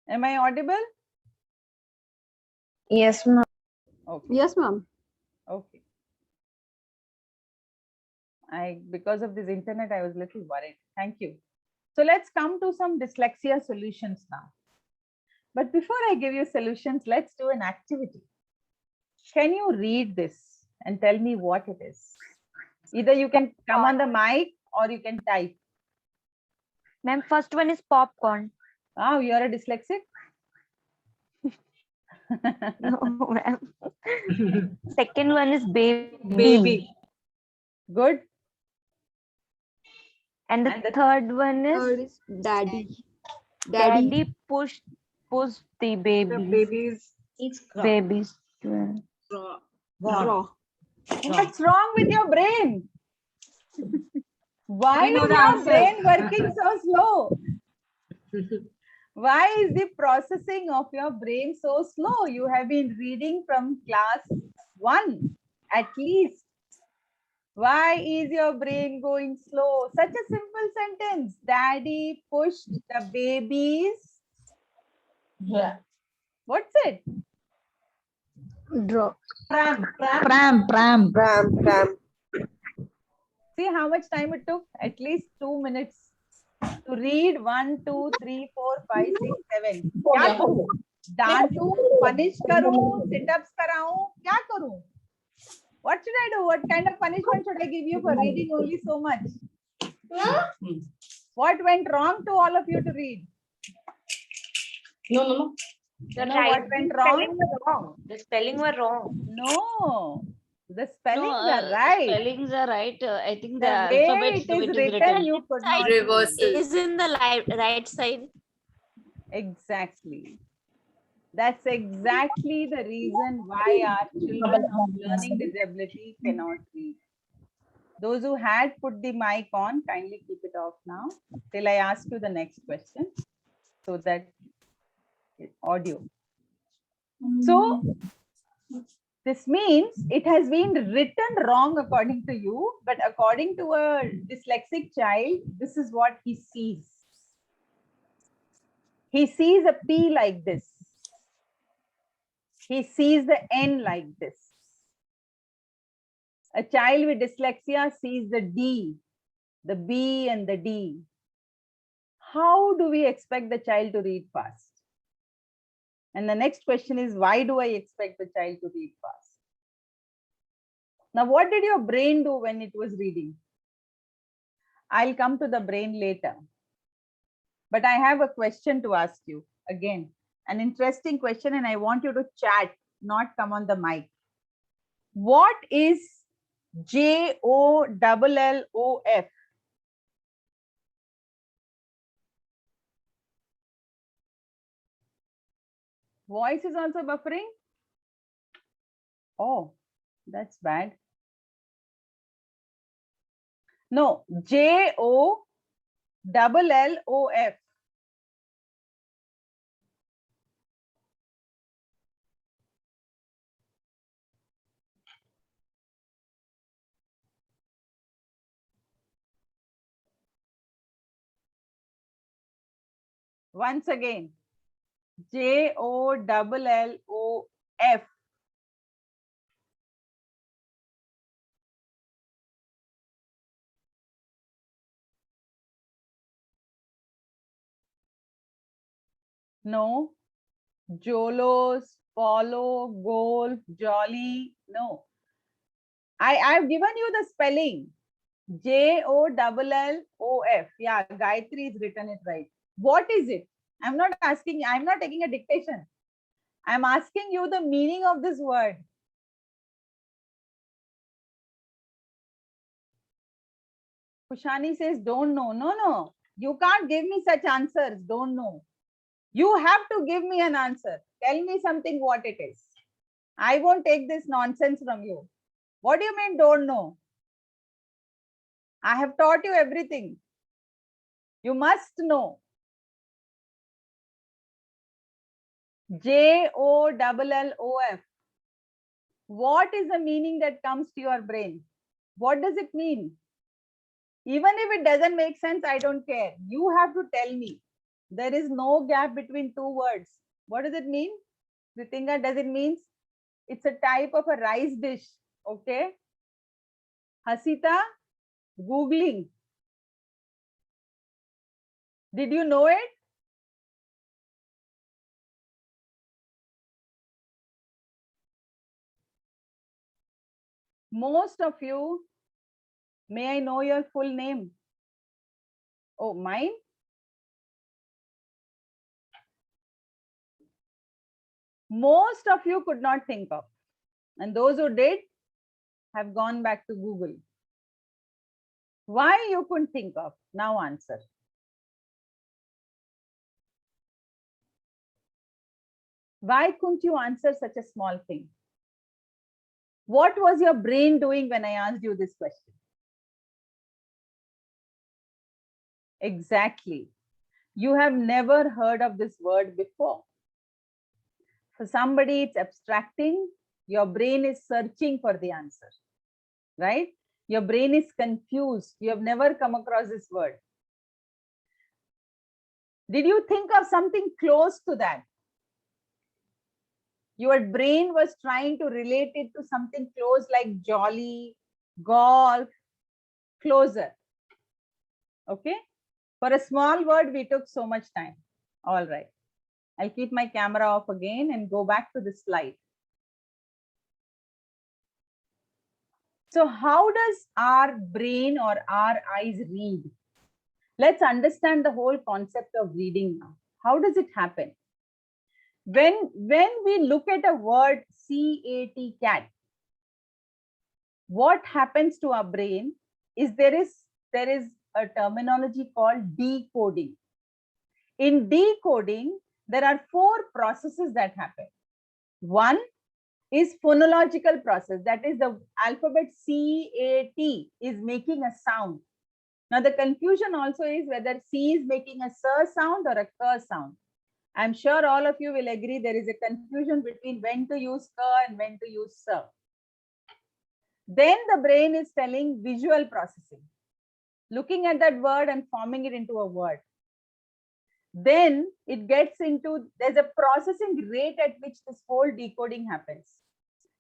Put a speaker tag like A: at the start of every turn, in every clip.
A: Am I audible?
B: Yes, ma'am.
A: Okay.
C: Yes, ma'am.
A: Okay. Because of this internet, I was a little worried. Thank you. So let's come to some dyslexia solutions now. But before I give you solutions, let's do an activity. Can you read this and tell me what it is? Either you can come on the mic or you can type.
B: Ma'am, first one is popcorn.
A: Oh, you're a dyslexic?
B: No, ma'am. Second one is baby.
C: Baby.
A: Good.
B: And the
A: And the
B: third one
C: Third
B: is
C: is daddy.
B: daddy push the
C: The
B: babies.
C: babies
D: It's
B: Babies.
C: draw.
D: What?
C: Draw.
A: What's wrong with your brain? Why
C: We know
A: is
C: the
A: your
C: answer.
A: brain working so slow? Why is the processing of your brain so slow? You have been reading from class 1 at least. Why is your brain going slow? Such a simple sentence. Daddy pushed the babies.
D: Yeah.
A: What's it?
B: Draw.
D: Pram.
C: Pram.
A: See how much time it took? At least 2 minutes to read 1, 2, 3, 4, 5, 6, 7. क्या करूं? डांटूं, punish करूं, sit-ups कराऊं, क्या करूं? What should I do? What kind of punishment should I give you for reading only so much? What went wrong to all of you to read?
D: No.
A: You know what went wrong?
B: The spelling were wrong.
A: No, the spellings
E: No,
A: are right.
E: spellings are right. I think
A: The
E: the
A: way
E: alphabets
A: it is written, you could not read.
E: is in the right side.
A: Exactly. That's exactly the reason why our children of learning disability cannot read. Those who had put the mic on, kindly keep it off now till I ask you the next question so that audio. So this means it has been written wrong according to you, but according to a dyslexic child, this is what he sees. He sees a P like this. He sees the N like this. A child with dyslexia sees the D, the B and the D. How do we expect the child to read fast? And the next question is, why do I expect the child to read fast? Now, what did your brain do when it was reading? I'll come to the brain later. But I have a question to ask you again, an interesting question, and I want you to chat, not come on the mic. What is JOLLOF? Voice is also buffering? Oh, that's bad. No, JOLLOF. Once again, JOLLOF. No. Jolos, follow, golf, jolly. No. I've given you the spelling. JOLLOF. Yeah, Gayatri has written it right. What is it? I'm not asking, I'm not taking a dictation. I'm asking you the meaning of this word. Kushani says, don't know. No. You can't give me such answers. Don't know. You have to give me an answer. Tell me something what it is. I won't take this nonsense from you. What do you mean don't know? I have taught you everything. You must know. JOLLOF. What is the meaning that comes to your brain? What does it mean? Even if it doesn't make sense, I don't care. You have to tell me. There is no gap between two words. What does it mean? Ritinga, does it mean it's a type of a rice dish? Okay. Hasita, Googling. Did you know it? Most of you, may I know your full name? Oh, mine? Most of you could not think of. And those who did have gone back to Google. Why you couldn't think of? Now answer. Why couldn't you answer such a small thing? What was your brain doing when I asked you this question? Exactly. You have never heard of this word before. For somebody, it's abstracting. Your brain is searching for the answer, right? Your brain is confused. You have never come across this word. Did you think of something close to that? Your brain was trying to relate it to something close like jolly, golf, closer. Okay. For a small word, we took so much time. All right. I'll keep my camera off again and go back to the slide. So how does our brain or our eyes read? Let's understand the whole concept of reading now. How does it happen? When we look at a word CAT, cat, what happens to our brain is there is a terminology called decoding. In decoding, there are 4 processes that happen. One is phonological process, that is the alphabet CAT is making a sound. Now the confusion also is whether C is making a S sound or a K sound. I'm sure all of you will agree there is a confusion between when to use K and when to use S. Then the brain is telling visual processing, looking at that word and forming it into a word. Then it gets into, there's a processing rate at which this whole decoding happens.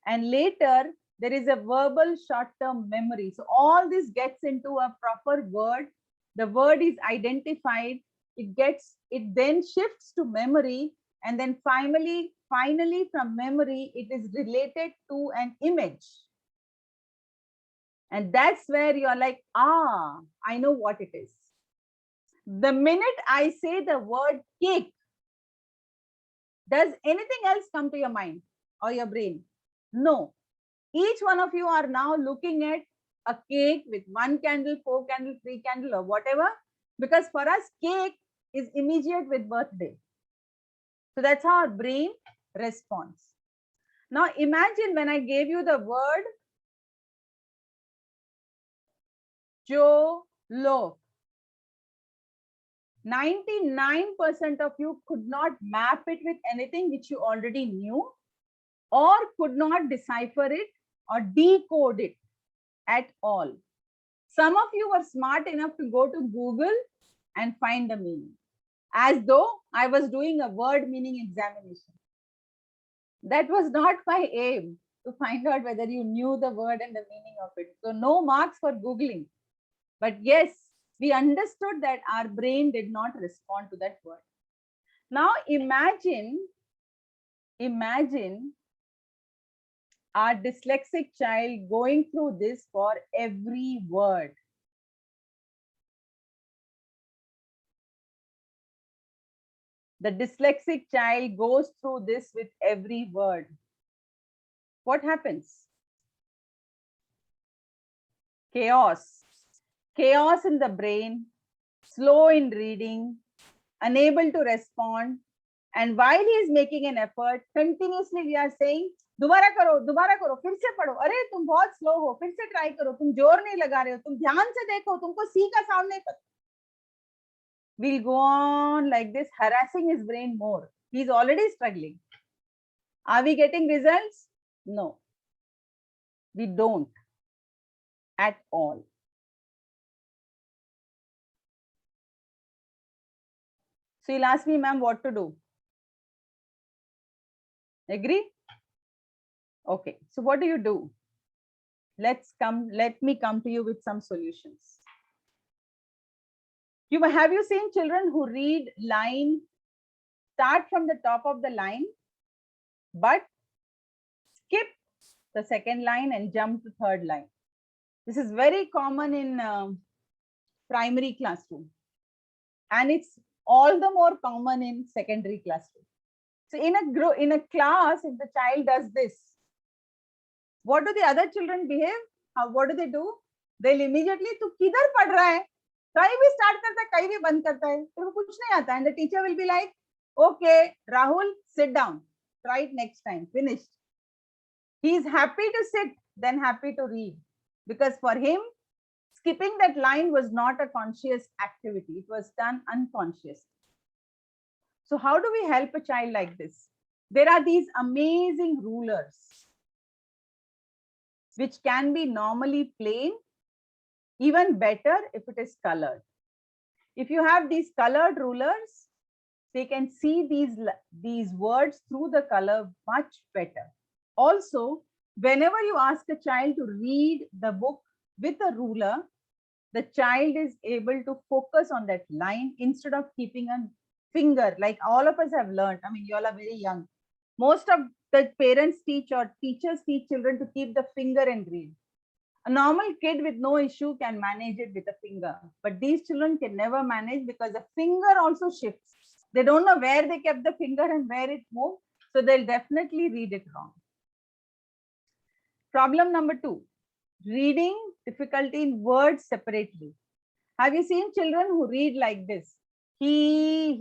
A: And later, there is a verbal short-term memory. So all this gets into a proper word. The word is identified. It then shifts to memory. And then finally from memory, it is related to an image. And that's where you're like, I know what it is. The minute I say the word cake, does anything else come to your mind or your brain? No. Each one of you are now looking at a cake with 1 candle, 4 candle, 3 candle or whatever, because for us cake is immediate with birthday. So that's how our brain responds. Now imagine when I gave you the word Jolo. 99% of you could not map it with anything which you already knew or could not decipher it or decode it at all. Some of you were smart enough to go to Google and find the meaning, as though I was doing a word meaning examination. That was not my aim, to find out whether you knew the word and the meaning of it. So no marks for Googling. But yes, we understood that our brain did not respond to that word. Now imagine our dyslexic child going through this for every word. The dyslexic child goes through this with every word. What happens? Chaos. Chaos in the brain, slow in reading, unable to respond. And while he is making an effort, continuously we are saying, दोबारा करो, फिर से पढ़ो, अरे तुम बहुत slow हो, फिर से ट्राई करो, तुम जोर नहीं लगा रहे हो, तुम ध्यान से देखो, तुमको सी का साउंड नहीं पता. We'll go on like this, harassing his brain more. He's already struggling. Are we getting results? No, we don't at all. So you'll ask me, ma'am, what to do? Agree? Okay. So what do? Let me come to you with some solutions. Have you seen children who read line, start from the top of the line, but skip the second line and jump to third line? This is very common in primary classroom, and it's all the more common in secondary classroom. So in a class, if the child does this, what do the other children behave? What do? They'll immediately, "तू किधर पढ़ रहा है? कहीं भी start करता है, कहीं भी बंद करता है, तेरे को कुछ नहीं आता है." And the teacher will be like, "Okay, Rahul, sit down. Try it next time. Finished." He is happy to sit, then happy to read, because for him, skipping that line was not a conscious activity. It was done unconsciously. So how do we help a child like this? There are these amazing rulers, which can be normally plain, even better if it is colored. If you have these colored rulers, they can see these words through the color much better. Also, whenever you ask a child to read the book with a ruler, the child is able to focus on that line instead of keeping a finger, like all of us have learned. I mean, you all are very young. Most of the parents teach or teachers teach children to keep the finger and read. A normal kid with no issue can manage it with a finger, but these children can never manage because the finger also shifts. They don't know where they kept the finger and where it moved, so they'll definitely read it wrong. Problem number 2, reading difficulty in words separately. Have you seen children who read like this? He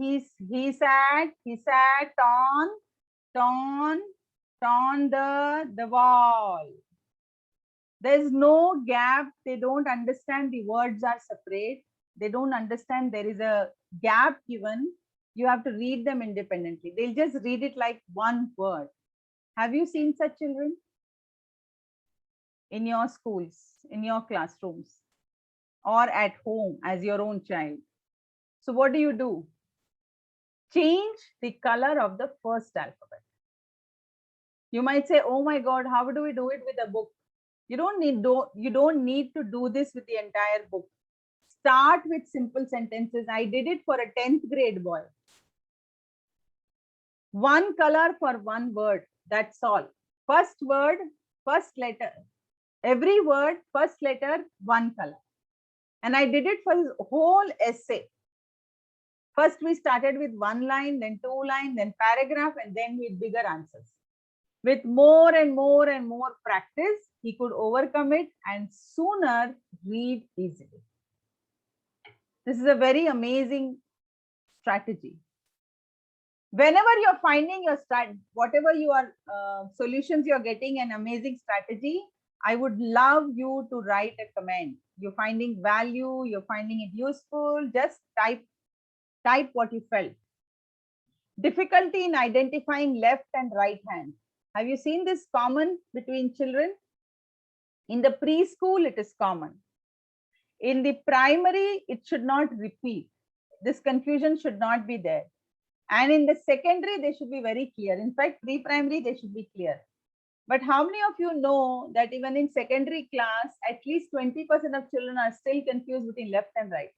A: sat on the wall. There's no gap. They don't understand the words are separate. They don't understand there is a gap given. You have to read them independently. They'll just read it like one word. Have you seen such children in your schools, in your classrooms, or at home as your own child? So what do? Change the color of the first alphabet. You might say, "Oh my God, how do we do it with a book?" You don't need to do this with the entire book. Start with simple sentences. I did it for a 10th grade boy. One color for one word. That's all. First word, first letter. Every word, first letter, one color. And I did it for his whole essay. First, we started with one line, then 2 lines, then paragraph, and then with bigger answers. With more and more and more practice, he could overcome it and sooner read easily. This is a very amazing strategy. Whenever you're finding your whatever you are solutions you're getting an amazing strategy, I would love you to write a comment. You're finding value, you're finding it useful, just type what you felt. Difficulty in identifying left and right hand. Have you seen this common between children? In the preschool, it is common. In the primary, it should not repeat. This confusion should not be there. And in the secondary, they should be very clear. In fact, pre-primary, they should be clear. But how many of you know that even in secondary class, at least 20% of children are still confused between left and right?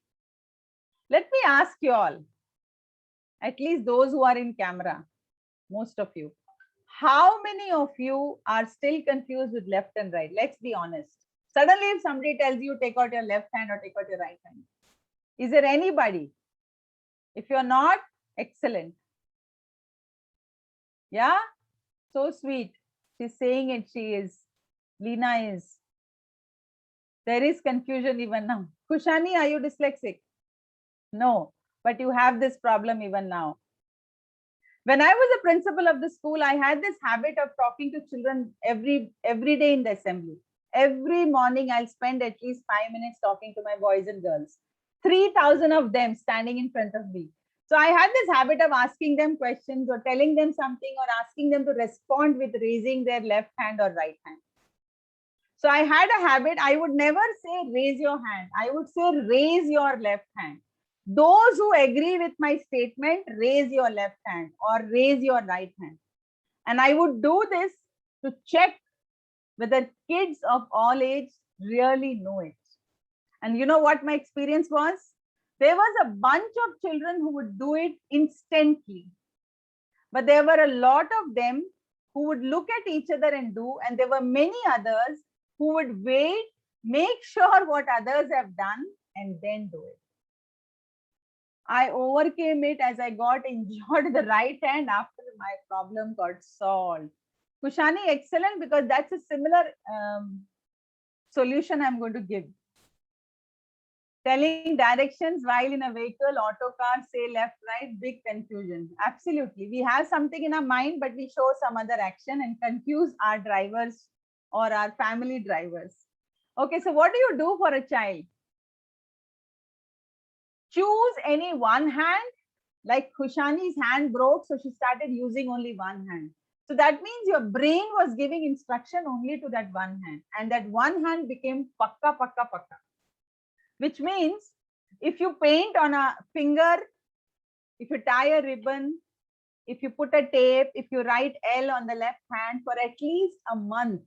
A: Let me ask you all, at least those who are in camera, most of you, how many of you are still confused with left and right? Let's be honest. Suddenly, if somebody tells you, take out your left hand or take out your right hand, is there anybody? If you're not, excellent. Yeah, so sweet. She's saying it, she is. Leena is. There is confusion even now. Kushani, are you dyslexic? No, but you have this problem even now. When I was a principal of the school, I had this habit of talking to children every day in the assembly. Every morning, I'll spend at least 5 minutes talking to my boys and girls. 3,000 of them standing in front of me. So I had this habit of asking them questions or telling them something or asking them to respond with raising their left hand or right hand. So I had a habit, I would never say raise your hand. I would say raise your left hand. Those who agree with my statement, raise your left hand or raise your right hand. And I would do this to check whether kids of all age really know it. And you know what my experience was? There was a bunch of children who would do it instantly. But there were a lot of them who would look at each other and do, and there were many others who would wait, make sure what others have done, and then do it. I overcame it as I got enjoyed the right hand after my problem got solved. Kushani, excellent, because that's a similar solution I'm going to give. Telling directions while in a vehicle, auto car, say left, right, big confusion. Absolutely. We have something in our mind, but we show some other action and confuse our drivers or our family drivers. Okay, so what do you do for a child? Choose any one hand, like Kushani's hand broke, so she started using only one hand. So that means your brain was giving instruction only to that one hand, and that one hand became pakka, pakka, pakka. Which means if you paint on a finger, if you tie a ribbon, if you put a tape, if you write L on the left hand for at least a month,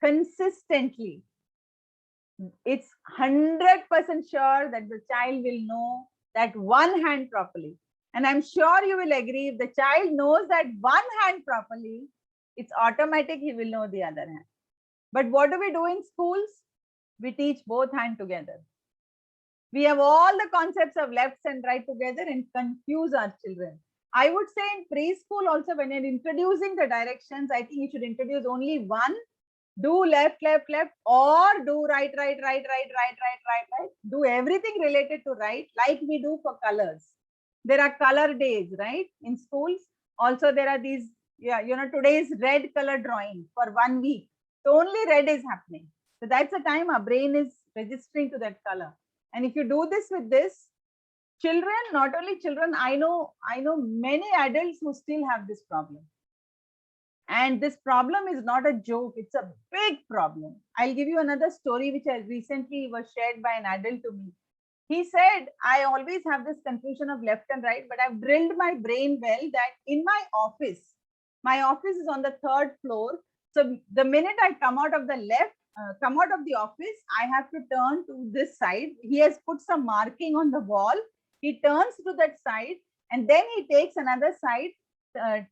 A: consistently, it's 100% sure that the child will know that one hand properly. And I'm sure you will agree, if the child knows that one hand properly, it's automatic he will know the other hand. But what do we do in schools? We teach both hands together. We have all the concepts of left and right together and confuse our children. I would say in preschool also, when you're introducing the directions, I think you should introduce only one. Do left, left, left, or do right, right, right, right, right, right, right, right. Do everything related to right, like we do for colors. There are color days, right? In schools. Also, there are these, today is red color drawing for 1 week. So only red is happening. So that's the time our brain is registering to that color. And if you do this with this, children, not only children, I know many adults who still have this problem. And this problem is not a joke, it's a big problem. I'll give you another story which I recently was shared by an adult to me. He said, I always have this confusion of left and right, but I've drilled my brain well that in my office is on the 3rd floor. So the minute I come out of the office, I have to turn to this side. He has put some marking on the wall. He turns to that side and then he takes another side,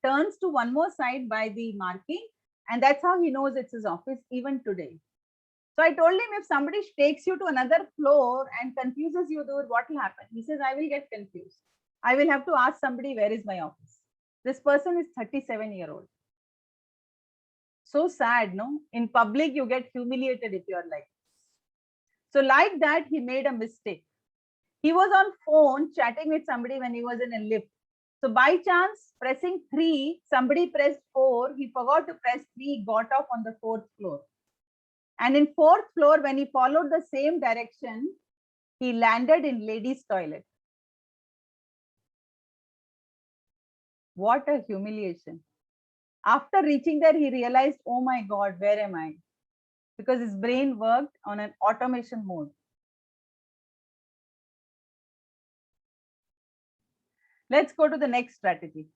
A: turns to one more side by the marking, and that's how he knows it's his office even today. So I told him, if somebody takes you to another floor and confuses you, what will happen? He says, I will get confused. I will have to ask somebody, where is my office? This person is 37-year-old. So sad, no? In public, you get humiliated if you are like this. So like that, he made a mistake. He was on phone chatting with somebody when he was in a lift. So by chance, pressing 3, somebody pressed 4. He forgot to press 3, got off on the 4th floor. And in 4th floor, when he followed the same direction, he landed in ladies' toilet. What a humiliation. After reaching there, he realized, oh my God, where am I? Because his brain worked on an automation mode. Let's go to the next strategy.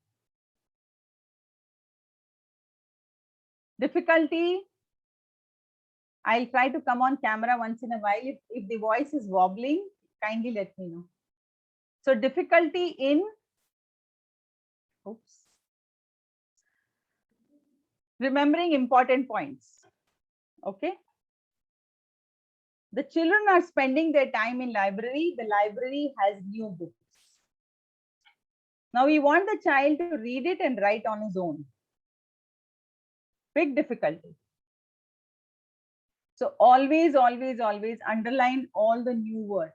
A: Difficulty. I'll try to come on camera once in a while. If the voice is wobbling, kindly let me know. So difficulty in, remembering important points. Okay. The children are spending their time in library. The library has new books. Now we want the child to read it and write on his own. Big difficulty. So always, always, always underline all the new words.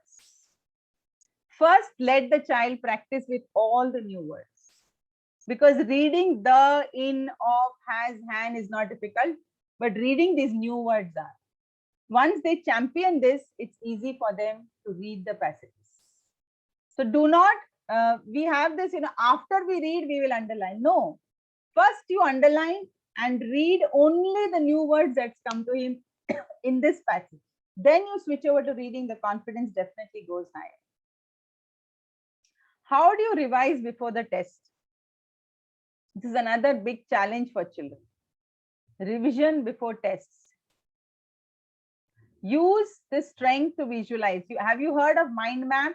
A: First, let the child practice with all the new words. Because reading the, in, of, has, han is not difficult, but reading these new words are. Once they champion this, it's easy for them to read the passages. So do not, we have this, after we read, we will underline. No, first you underline and read only the new words that's come to him in this passage. Then you switch over to reading, the confidence definitely goes higher. How do you revise before the test? This is another big challenge for children. Revision before tests. Use this strength to visualize. Have you heard of mind map?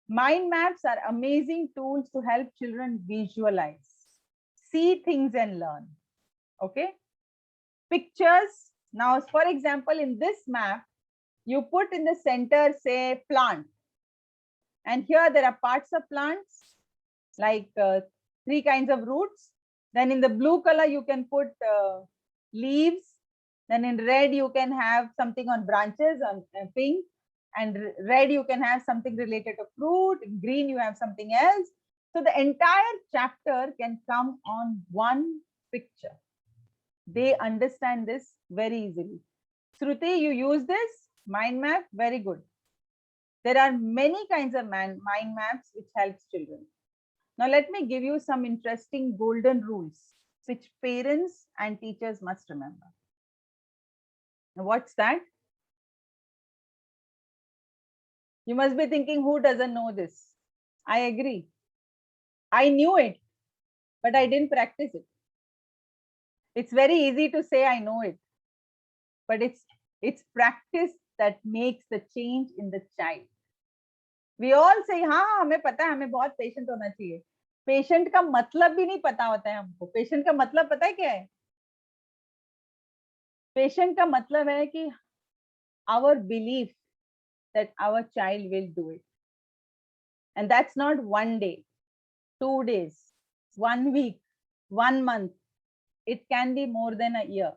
A: Mind maps are amazing tools to help children visualize, see things and learn. Okay. Pictures. Now, for example, in this map, you put in the center, say, plant. And here there are parts of plants, like 3 kinds of roots. Then in the blue color, you can put leaves. Then in red, you can have something on branches, on pink. And red, you can have something related to fruit. In green, you have something else. So the entire chapter can come on one picture. They understand this very easily. Shruti, you use this mind map, very good. There are many kinds of mind maps which helps children. Now let me give you some interesting golden rules which parents and teachers must remember. Now, what's that? You must be thinking, who doesn't know this? I agree. I knew it, but I didn't practice it. It's very easy to say I know it, but it's practice that makes the change in the child. We all say, हाँ हमें पता है, हमें बहुत patient होना चाहिए. Patient का मतलब भी नहीं पता होता है हमको. पेशेंट का मतलब पता है क्या है? पेशेंट का मतलब है कि our belief that our child will do it. And that's not 1 day, 2 days, 1 week, 1 month. It can be more than a year.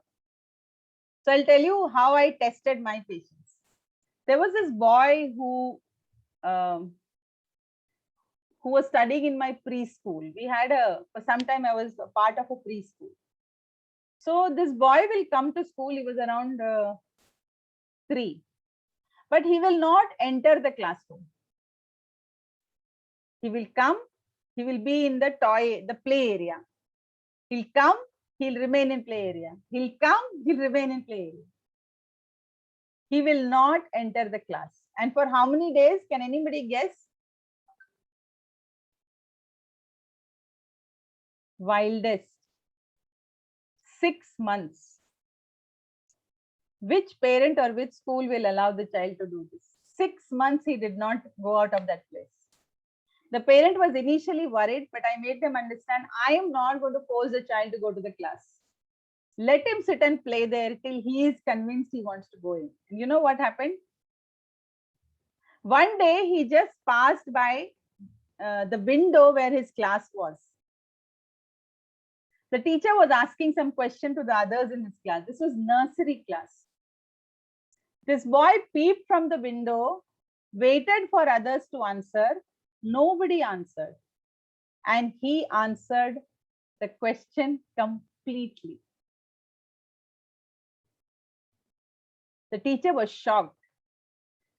A: So I'll tell you how I tested my patients. There was this boy who was studying in my preschool. We had for some time I was a part of a preschool. So this boy will come to school. He was around 3, but he will not enter the classroom. He will come, he will be in the play area. He'll come, he'll remain in play area. He'll come, he'll remain in play area. He will not enter the class. And for how many days? Can anybody guess? Wildest. 6 months. Which parent or which school will allow the child to do this? 6 months he did not go out of that place. The parent was initially worried, but I made them understand, I am not going to force the child to go to the class. Let him sit and play there till he is convinced he wants to go in. And you know what happened? One day he just passed by the window where his class was. The teacher was asking some question to the others in his class. This was nursery class. This boy peeped from the window, waited for others to answer. Nobody answered. And he answered the question completely. The teacher was shocked.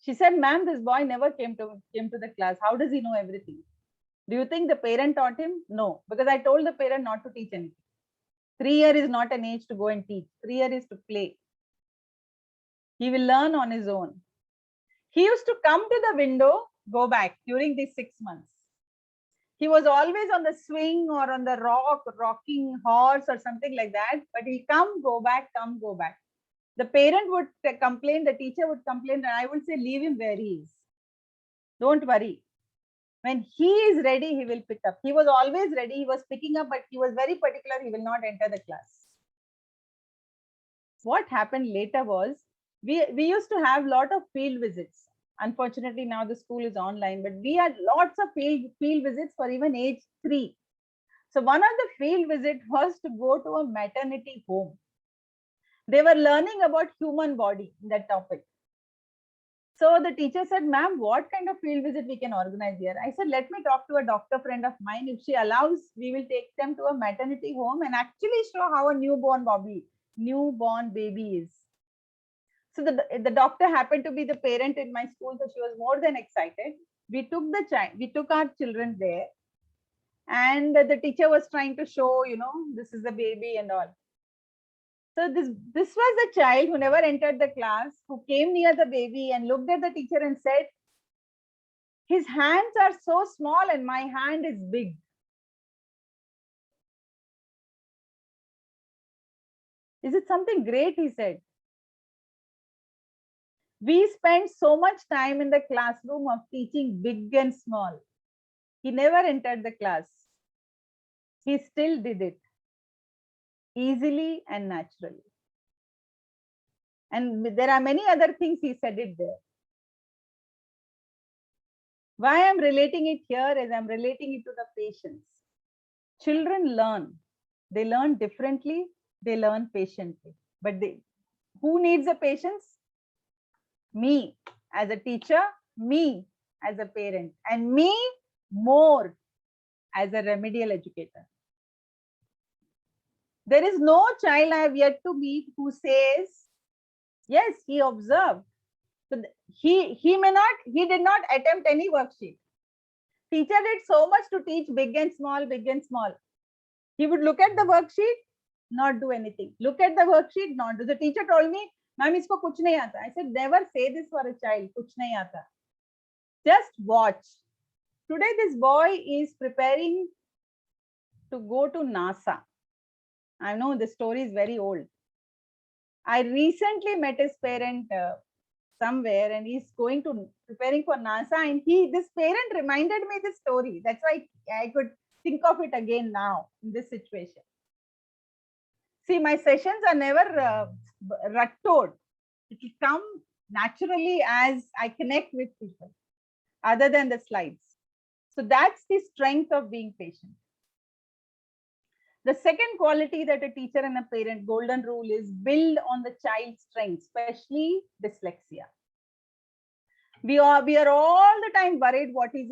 A: She said, ma'am, this boy never came to the class. How does he know everything? Do you think the parent taught him? No, because I told the parent not to teach anything. 3 years is not an age to go and teach. 3 years is to play. He will learn on his own. He used to come to the window, go back during these 6 months. He was always on the swing or on the rocking horse or something like that. But he'll come, go back, come, go back. The parent would complain, the teacher would complain, and I would say, leave him where he is. Don't worry. When he is ready, he will pick up. He was always ready. He was picking up, but he was very particular. He will not enter the class. What happened later was, we used to have a lot of field visits. Unfortunately, now the school is online, but we had lots of field visits for even age 3. So one of the field visits was to go to a maternity home. They were learning about human body in that topic. So the teacher said, ma'am, what kind of field visit we can organize here? I said, let me talk to a doctor friend of mine. If she allows, we will take them to a maternity home and actually show how a newborn baby is. So the doctor happened to be the parent in my school, so she was more than excited. We took our children there, and the teacher was trying to show, this is the baby and all. So this was the child who never entered the class, who came near the baby and looked at the teacher and said, his hands are so small and my hand is big. Is it something great? He said. We spend so much time in the classroom of teaching big and small. He never entered the class. He still did it easily and naturally. And there are many other things he said it there. Why I'm relating it here is I'm relating it to the patience. Children learn. They learn differently. They learn patiently. But who needs the patience? Me as a teacher, me as a parent, and me more as a remedial educator. There is no child I have yet to meet who says, yes, he observed. So he did not attempt any worksheet. Teacher did so much to teach big and small, big and small. He would look at the worksheet, not do anything. Look at the worksheet, not do. The teacher told me, ma'am, isko kuch nahi aata. I said, never say this for a child, kuch nahi aata. Just watch. Today, this boy is preparing to go to NASA. I know the story is very old. I recently met his parent somewhere, and he's preparing for NASA. And this parent reminded me this story. That's why I could think of it again now in this situation. See, my sessions are never rut-toed. It will come naturally as I connect with people, other than the slides. So that's the strength of being patient. The second quality that a teacher and a parent, golden rule, is build on the child's strengths, especially dyslexia. We are all the time worried what is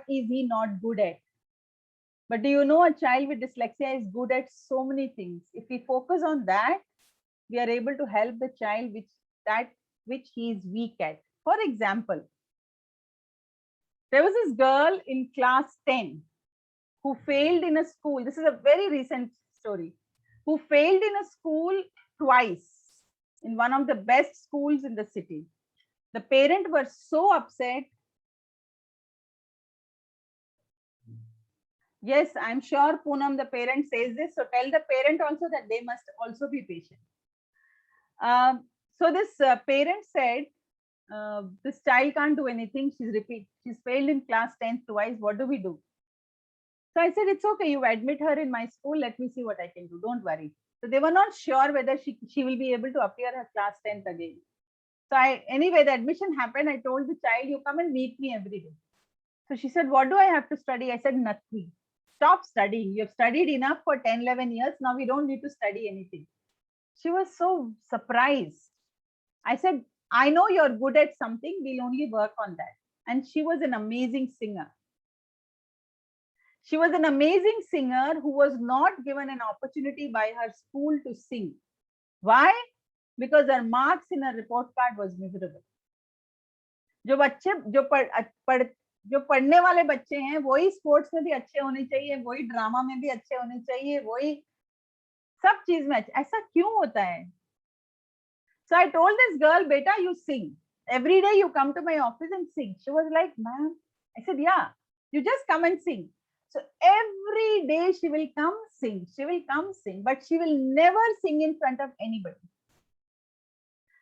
A: he not good at. But do you know a child with dyslexia is good at so many things? If we focus on that, we are able to help the child which he is weak at. For example, there was this girl in class 10 who failed in a school. This is a very recent story. Who failed in a school twice in one of the best schools in the city. The parents were so upset. Yes, I'm sure Poonam, the parent, says this. So tell the parent also that they must also be patient. So this parent said, this child can't do anything. She's failed in class 10 twice. What do we do? So I said, it's okay. You admit her in my school. Let me see what I can do. Don't worry. So they were not sure whether she will be able to appear her class 10th again. So anyway, the admission happened. I told the child, you come and meet me every day. So she said, what do I have to study? I said, nothing. Stop studying. You have studied enough for 10, 11 years. Now we don't need to study anything. She was so surprised. I said, I know you're good at something. We'll only work on that. And she was an amazing singer. She was an amazing singer who was not given an opportunity by her school to sing. Why? Because her marks in her report card was miserable. जो पढ़ने वाले बच्चे हैं वही sports में भी अच्छे होने चाहिए, वही ड्रामा में भी अच्छे होने चाहिए, वही सब चीज में अच्छे. ऐसा क्यों होता है? So I told this girl, beta, you sing. Every day you come to my office and sing. She was like, ma'am. I said, yeah, you just come and sing. So every day she will come sing. She will come sing, but she will never sing in front of anybody.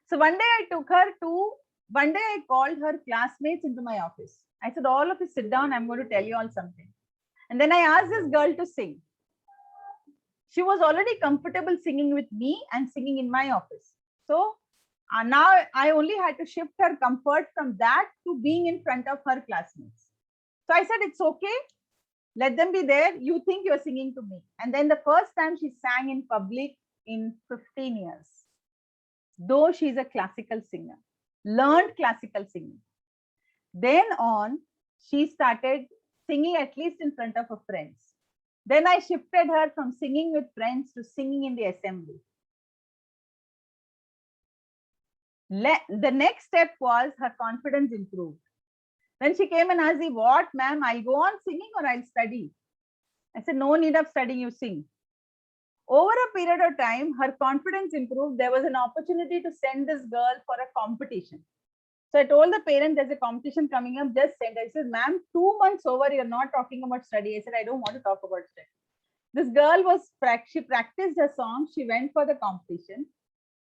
A: So one day I called her classmates into my office. I said, all of you sit down. I'm going to tell you all something. And then I asked this girl to sing. She was already comfortable singing with me and singing in my office. So now I only had to shift her comfort from that to being in front of her classmates. So I said, it's okay. Let them be there. You think you're singing to me. And then the first time she sang in public in 15 years, though she's a classical singer, learned classical singing. Then on, she started singing at least in front of her friends. Then I shifted her from singing with friends to singing in the assembly. The next step was her confidence improved. Then she came and asked me, what, ma'am, I'll go on singing or I'll study? I said, no need of studying, you sing. Over a period of time, her confidence improved. There was an opportunity to send this girl for a competition. So I told the parent, there's a competition coming up, just send. I said, ma'am, 2 months over, you're not talking about study. I said, I don't want to talk about study. This girl she practiced her song. She went for the competition.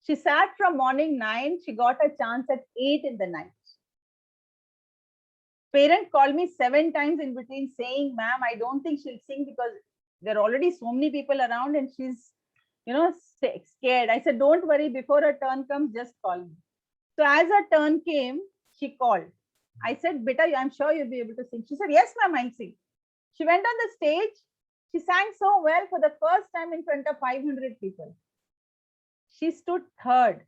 A: She sat from morning 9. She got a chance at 8 in the night. Parent called me 7 times in between saying, ma'am, I don't think she'll sing because there are already so many people around and she's, scared. I said, don't worry, before her turn comes, just call me. So as her turn came, she called. I said, Beta, I'm sure you'll be able to sing. She said, yes, ma'am, I'll sing. She went on the stage. She sang so well for the first time in front of 500 people. She stood third.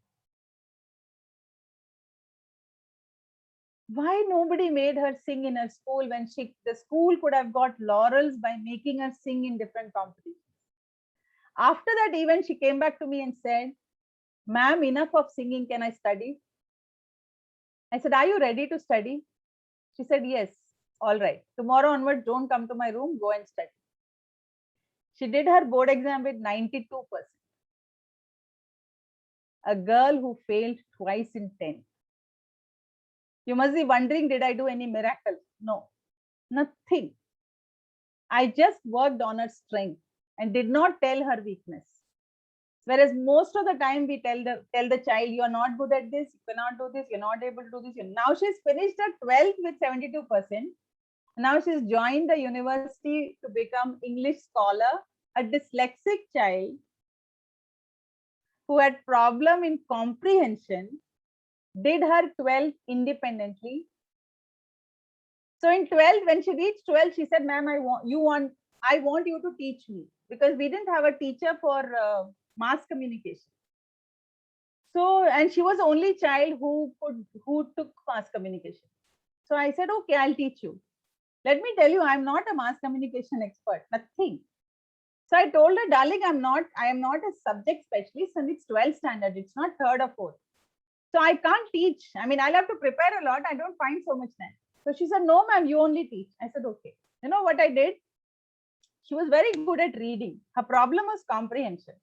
A: Why nobody made her sing in her school when the school could have got laurels by making her sing in different competitions? After that event, she came back to me and said, ma'am, enough of singing. Can I study? I said, are you ready to study? She said, yes. All right. Tomorrow onwards, don't come to my room. Go and study. She did her board exam with 92%. A girl who failed twice in 10. You must be wondering, did I do any miracle? No, nothing. I just worked on her strength and did not tell her weakness. Whereas most of the time we tell the child, you are not good at this, you cannot do this, you're not able to do this. Now she's finished her 12th with 72%. Now she's joined the university to become English scholar, a dyslexic child who had problem in comprehension, did her 12th independently. So in 12th, when she reached 12, she said, ma'am, I want you to teach me, because we didn't have a teacher for mass communication. So, and she was the only child who took mass communication. So I said, okay, I'll teach you. Let me tell you, I'm not a mass communication expert, nothing. So I told her, darling, I am not a subject specialist and it's 12th standard. It's not 3rd or 4th. So I can't teach. I mean, I'll have to prepare a lot. I don't find so much time. So she said, no, ma'am, you only teach. I said, okay. You know what I did? She was very good at reading. Her problem was comprehension.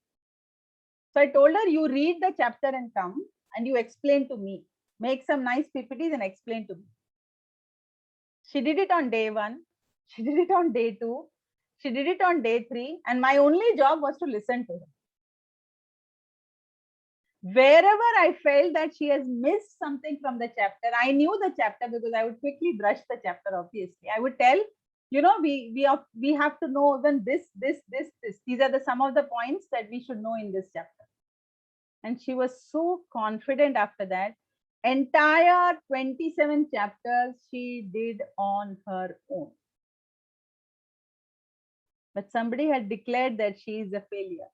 A: So I told her, you read the chapter and come and you explain to me. Make some nice PPTs and explain to me. She did it on day 1. She did it on day 2. She did it on day 3. And my only job was to listen to her. Wherever I felt that she has missed something from the chapter, I knew the chapter because I would quickly brush the chapter, obviously. I would tell, we have to know even this. These are some of the points that we should know in this chapter. And she was so confident after that. Entire 27 chapters she did on her own. But somebody had declared that she is a failure.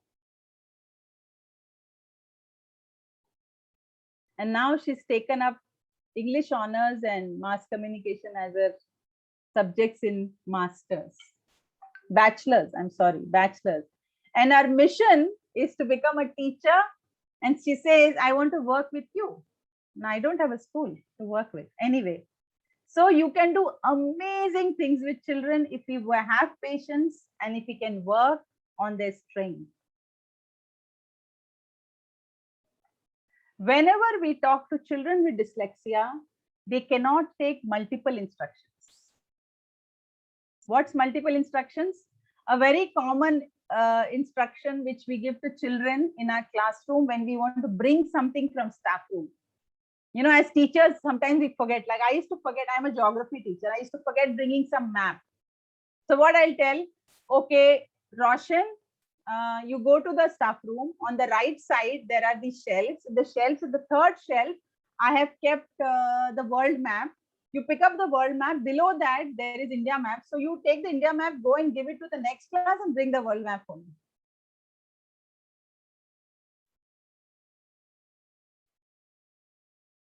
A: And now she's taken up English honors and mass communication as her subjects in bachelor's. And our mission is to become a teacher. And she says, I want to work with you. Now I don't have a school to work with anyway. So you can do amazing things with children if you have patience and if you can work on their strength. Whenever we talk to children with dyslexia, they cannot take multiple instructions. What's multiple instructions? A very common instruction which we give to children in our classroom when we want to bring something from staff room. As teachers, sometimes we forget. Like I used to forget, I'm a geography teacher. I used to forget bringing some map. So what I'll tell, okay, Roshan, you go to the staff room. On the right side, there are these shelves. The shelves, the 3rd shelf, I have kept the world map. You pick up the world map. Below that, there is India map. So you take the India map, go and give it to the next class and bring the world map home.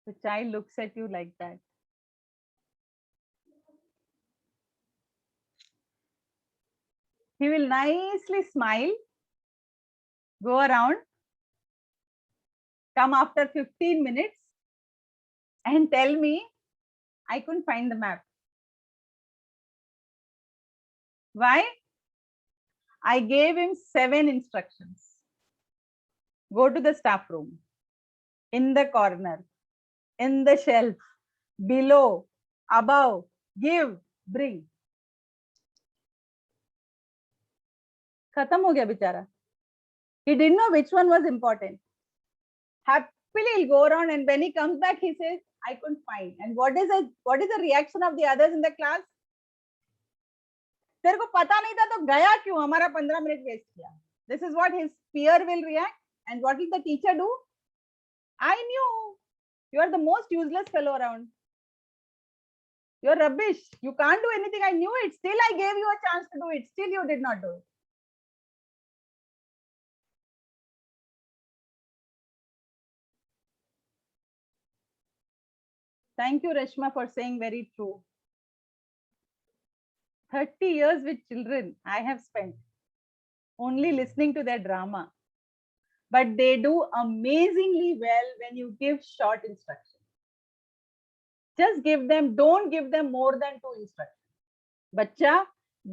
A: The child looks at you like that. He will nicely smile, go around, come after 15 minutes and tell me, I couldn't find the map. Why? I gave him 7 instructions. Go to the staff room, in the corner, in the shelf, below, above, give, bring. Khatam ho gaya bichara. He didn't know which one was important. Happily he'll go around, and when he comes back, he says, I couldn't find. And what is the reaction of the others in the class? तेरे को पता नहीं था तो गया क्यों, हमारा 15 minute waste किया. This is what his peer will react. And what will the teacher do? I knew you are the most useless fellow around. You're rubbish. You can't do anything. I knew it. Still, I gave you a chance to do it. Still, you did not do it. Thank you, Reshma, for saying very true. 30 years with children I have spent only listening to their drama. But they do amazingly well when you give short instructions. Just give them, don't give them more than 2 instructions. Bacha,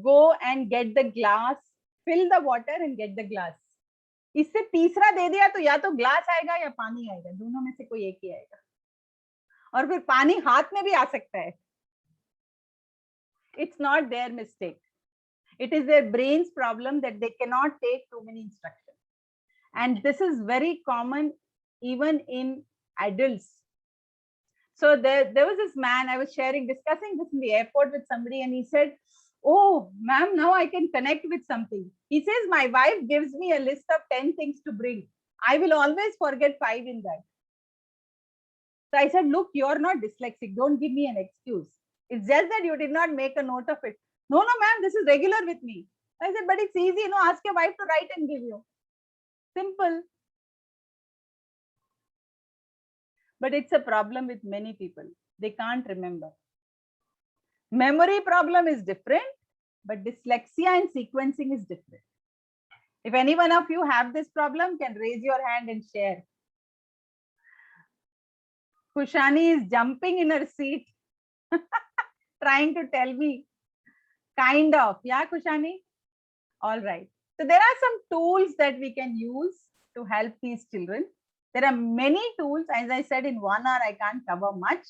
A: go and get the glass, fill the water and get the glass. इससे तीसरा दे दिया तो या तो glass आएगा या पानी आएगा, दोनों में से कोई एक ही आएगा. और फिर पानी हाथ में भी आ सकता है. It's not their mistake. It is their brain's problem that they cannot take too many instructions. And this is very common even in adults. So there was this man, I was discussing this in the airport with somebody, and he said, oh, ma'am, now I can connect with something. He says, my wife gives me a list of 10 things to bring. I will always forget 5 in that. So I said, look, you're not dyslexic. Don't give me an excuse. It's just that you did not make a note of it. No, ma'am, this is regular with me. I said, but it's easy, ask your wife to write and give you. Simple. But it's a problem with many people. They can't remember. Memory problem is different, but dyslexia and sequencing is different. If any one of you have this problem, can raise your hand and share. Kushani is jumping in her seat, trying to tell me. Kind of. Yeah, Kushani? All right. So there are some tools that we can use to help these children. There are many tools. As I said, in 1 hour, I can't cover much.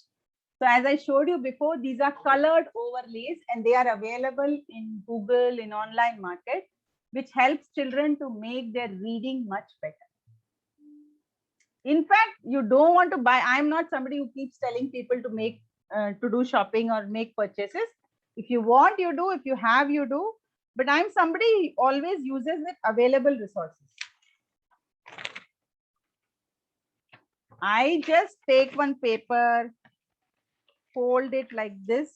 A: So as I showed you before, these are colored overlays and they are available in Google, in online market, which helps children to make their reading much better. In fact, you don't want to buy. I'm not somebody who keeps telling people to make, to do shopping or make purchases. If you want, you do. If you have, you do. But I'm somebody who always uses with available resources. I just take one paper, fold it like this.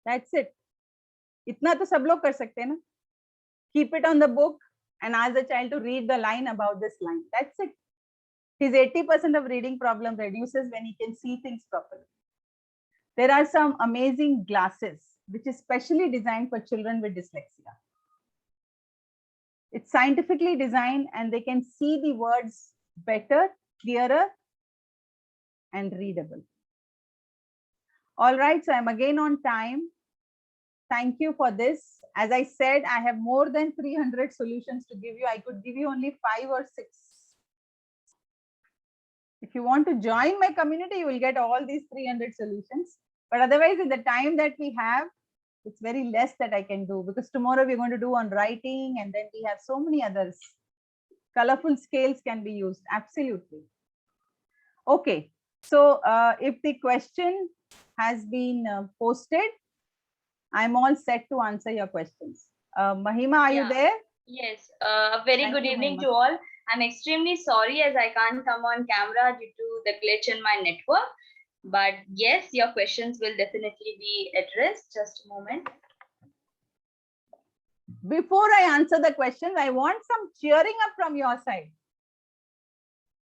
A: That's it. Itna to sab log kar sakte hai na? Keep it on the book and ask the child to read the line about this line. That's it. His 80% of reading problem reduces when he can see things properly. There are some amazing glasses which is specially designed for children with dyslexia. It's scientifically designed and they can see the words better, clearer, and readable. All right, so I'm again on time. Thank you for this. As I said, I have more than 300 solutions to give you. I could give you only 5 or 6. If you want to join my community, you will get all these 300 solutions. But otherwise, in the time that we have, it's very less that I can do, because tomorrow we're going to do on writing, and then we have so many others. Colorful scales can be used. Absolutely. Okay. So if the question has been posted, I'm all set to answer your questions. Mahima, are you there?
C: Yes. Very
A: Thank
C: good
A: you,
C: evening
A: Mahima.
C: to all. I'm extremely sorry as I can't come on camera due to the glitch in my network. But yes, your questions will definitely be addressed. Just a moment.
A: Before I answer the questions, I want some cheering up from your side.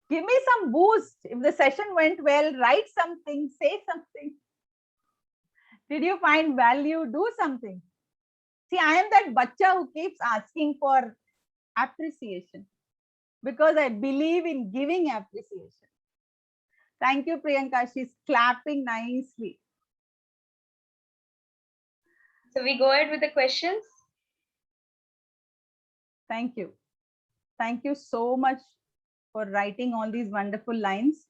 A: Give me some boost. If the session went well, write something, say something. Did you find value? Do something. See, I am that bacha who keeps asking for appreciation because I believe in giving appreciation. Thank you, Priyanka. She's clapping nicely.
C: So we go ahead with the questions.
A: Thank you. Thank you so much for writing all these wonderful lines.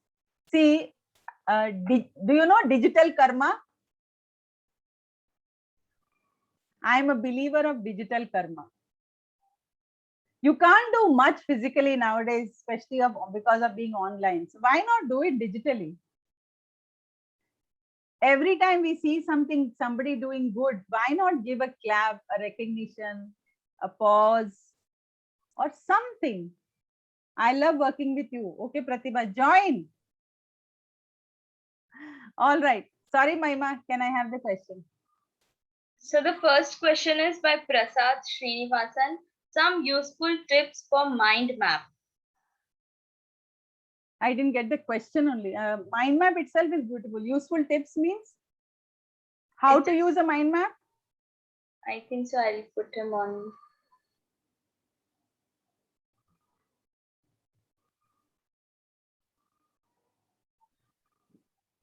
A: See, do you know digital karma? I am a believer of digital karma. You can't do much physically nowadays, especially because of being online. So why not do it digitally? Every time we see somebody doing good, why not give a clap, a recognition, a pause, or something? I love working with you. Okay, Pratibha, join. All right. Sorry, Mahima, can I have the question?
C: So the first question is by Prasad Srinivasan. Some useful tips for mind map.
A: I didn't get the question only. Mind map itself is beautiful. Useful tips means how to use a mind map?
C: I think so. I'll put him on.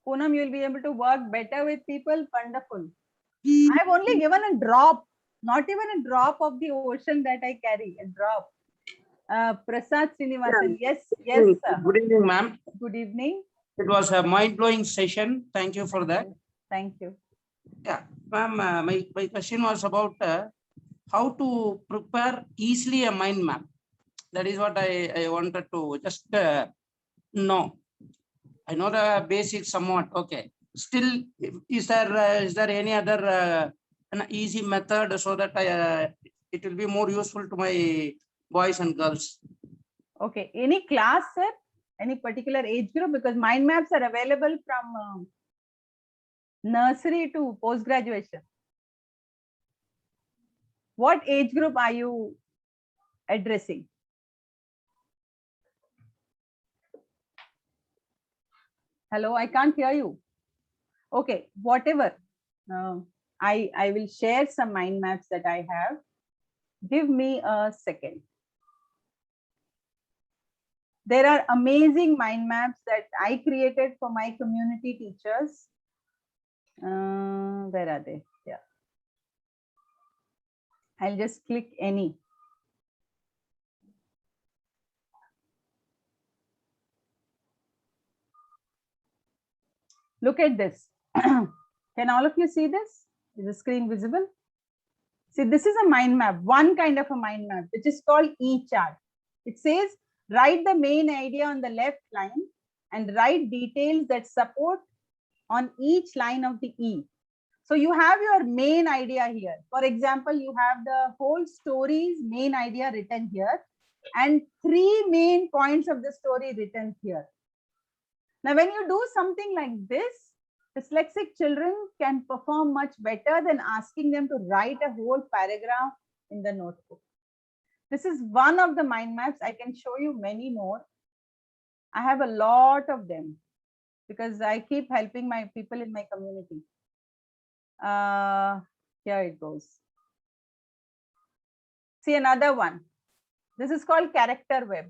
A: Poonam, you will be able to work better with people. Wonderful. I've only given a drop, not even a drop of the ocean that I carry, a drop. Prasad Srinivasan, yes, yes, sir.
F: Good evening, ma'am.
A: Good evening.
F: It was a mind-blowing session. Thank you for that.
A: Thank you.
F: Yeah, ma'am, my question was about how to prepare easily a mind map. That is what I wanted to just know. I know the basics somewhat. Okay. Still, is there any other an easy method so that it will be more useful to my boys and girls?
A: Okay. Any class, sir? Any particular age group? Because mind maps are available from nursery to post graduation. What age group are you addressing? Hello, I can't hear you. Okay, whatever. I will share some mind maps that I have. Give me a second. There are amazing mind maps that I created for my community teachers. Where are they? Yeah. I'll just click any. Look at this. Can all of you see this? Is the screen visible? See, this is a mind map, one kind of a mind map, which is called E-chart. It says, write the main idea on the left line and write details that support on each line of the E. So you have your main idea here. For example, you have the whole story's main idea written here and 3 main points of the story written here. Now, when you do something like this, dyslexic children can perform much better than asking them to write a whole paragraph in the notebook. This is one of the mind maps. I can show you many more. I have a lot of them because I keep helping my people in my community. Here it goes. See another one. This is called character web.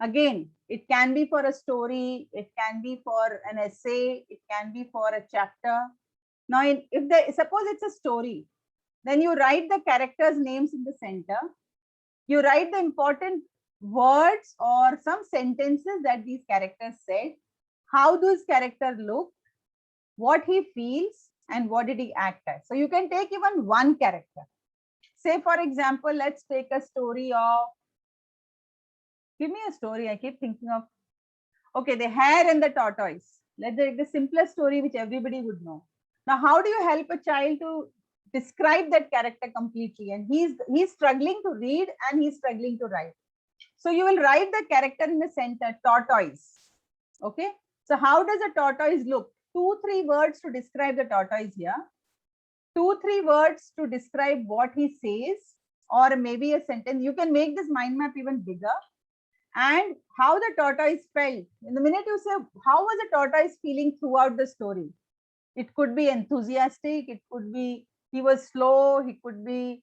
A: Again, it can be for a story, it can be for an essay, it can be for a chapter. Now, suppose it's a story, then you write the characters' names in the center. You write the important words or some sentences that these characters said, how those characters look, what he feels, and what did he act as. So you can take even one character. Say, for example, let's take a story of, give me a story. I keep thinking of, okay, the hare and the tortoise. Let's take the simplest story which everybody would know. Now, how do you help a child to describe that character completely? And he's struggling to read and he's struggling to write. So you will write the character in the center, tortoise. Okay. So how does a tortoise look? 2-3 words to describe the tortoise here. 2-3 words to describe what he says, or maybe a sentence. You can make this mind map even bigger. And how the tortoise felt. In the minute you say, how was the tortoise feeling throughout the story? It could be enthusiastic, it could be he was slow, it could be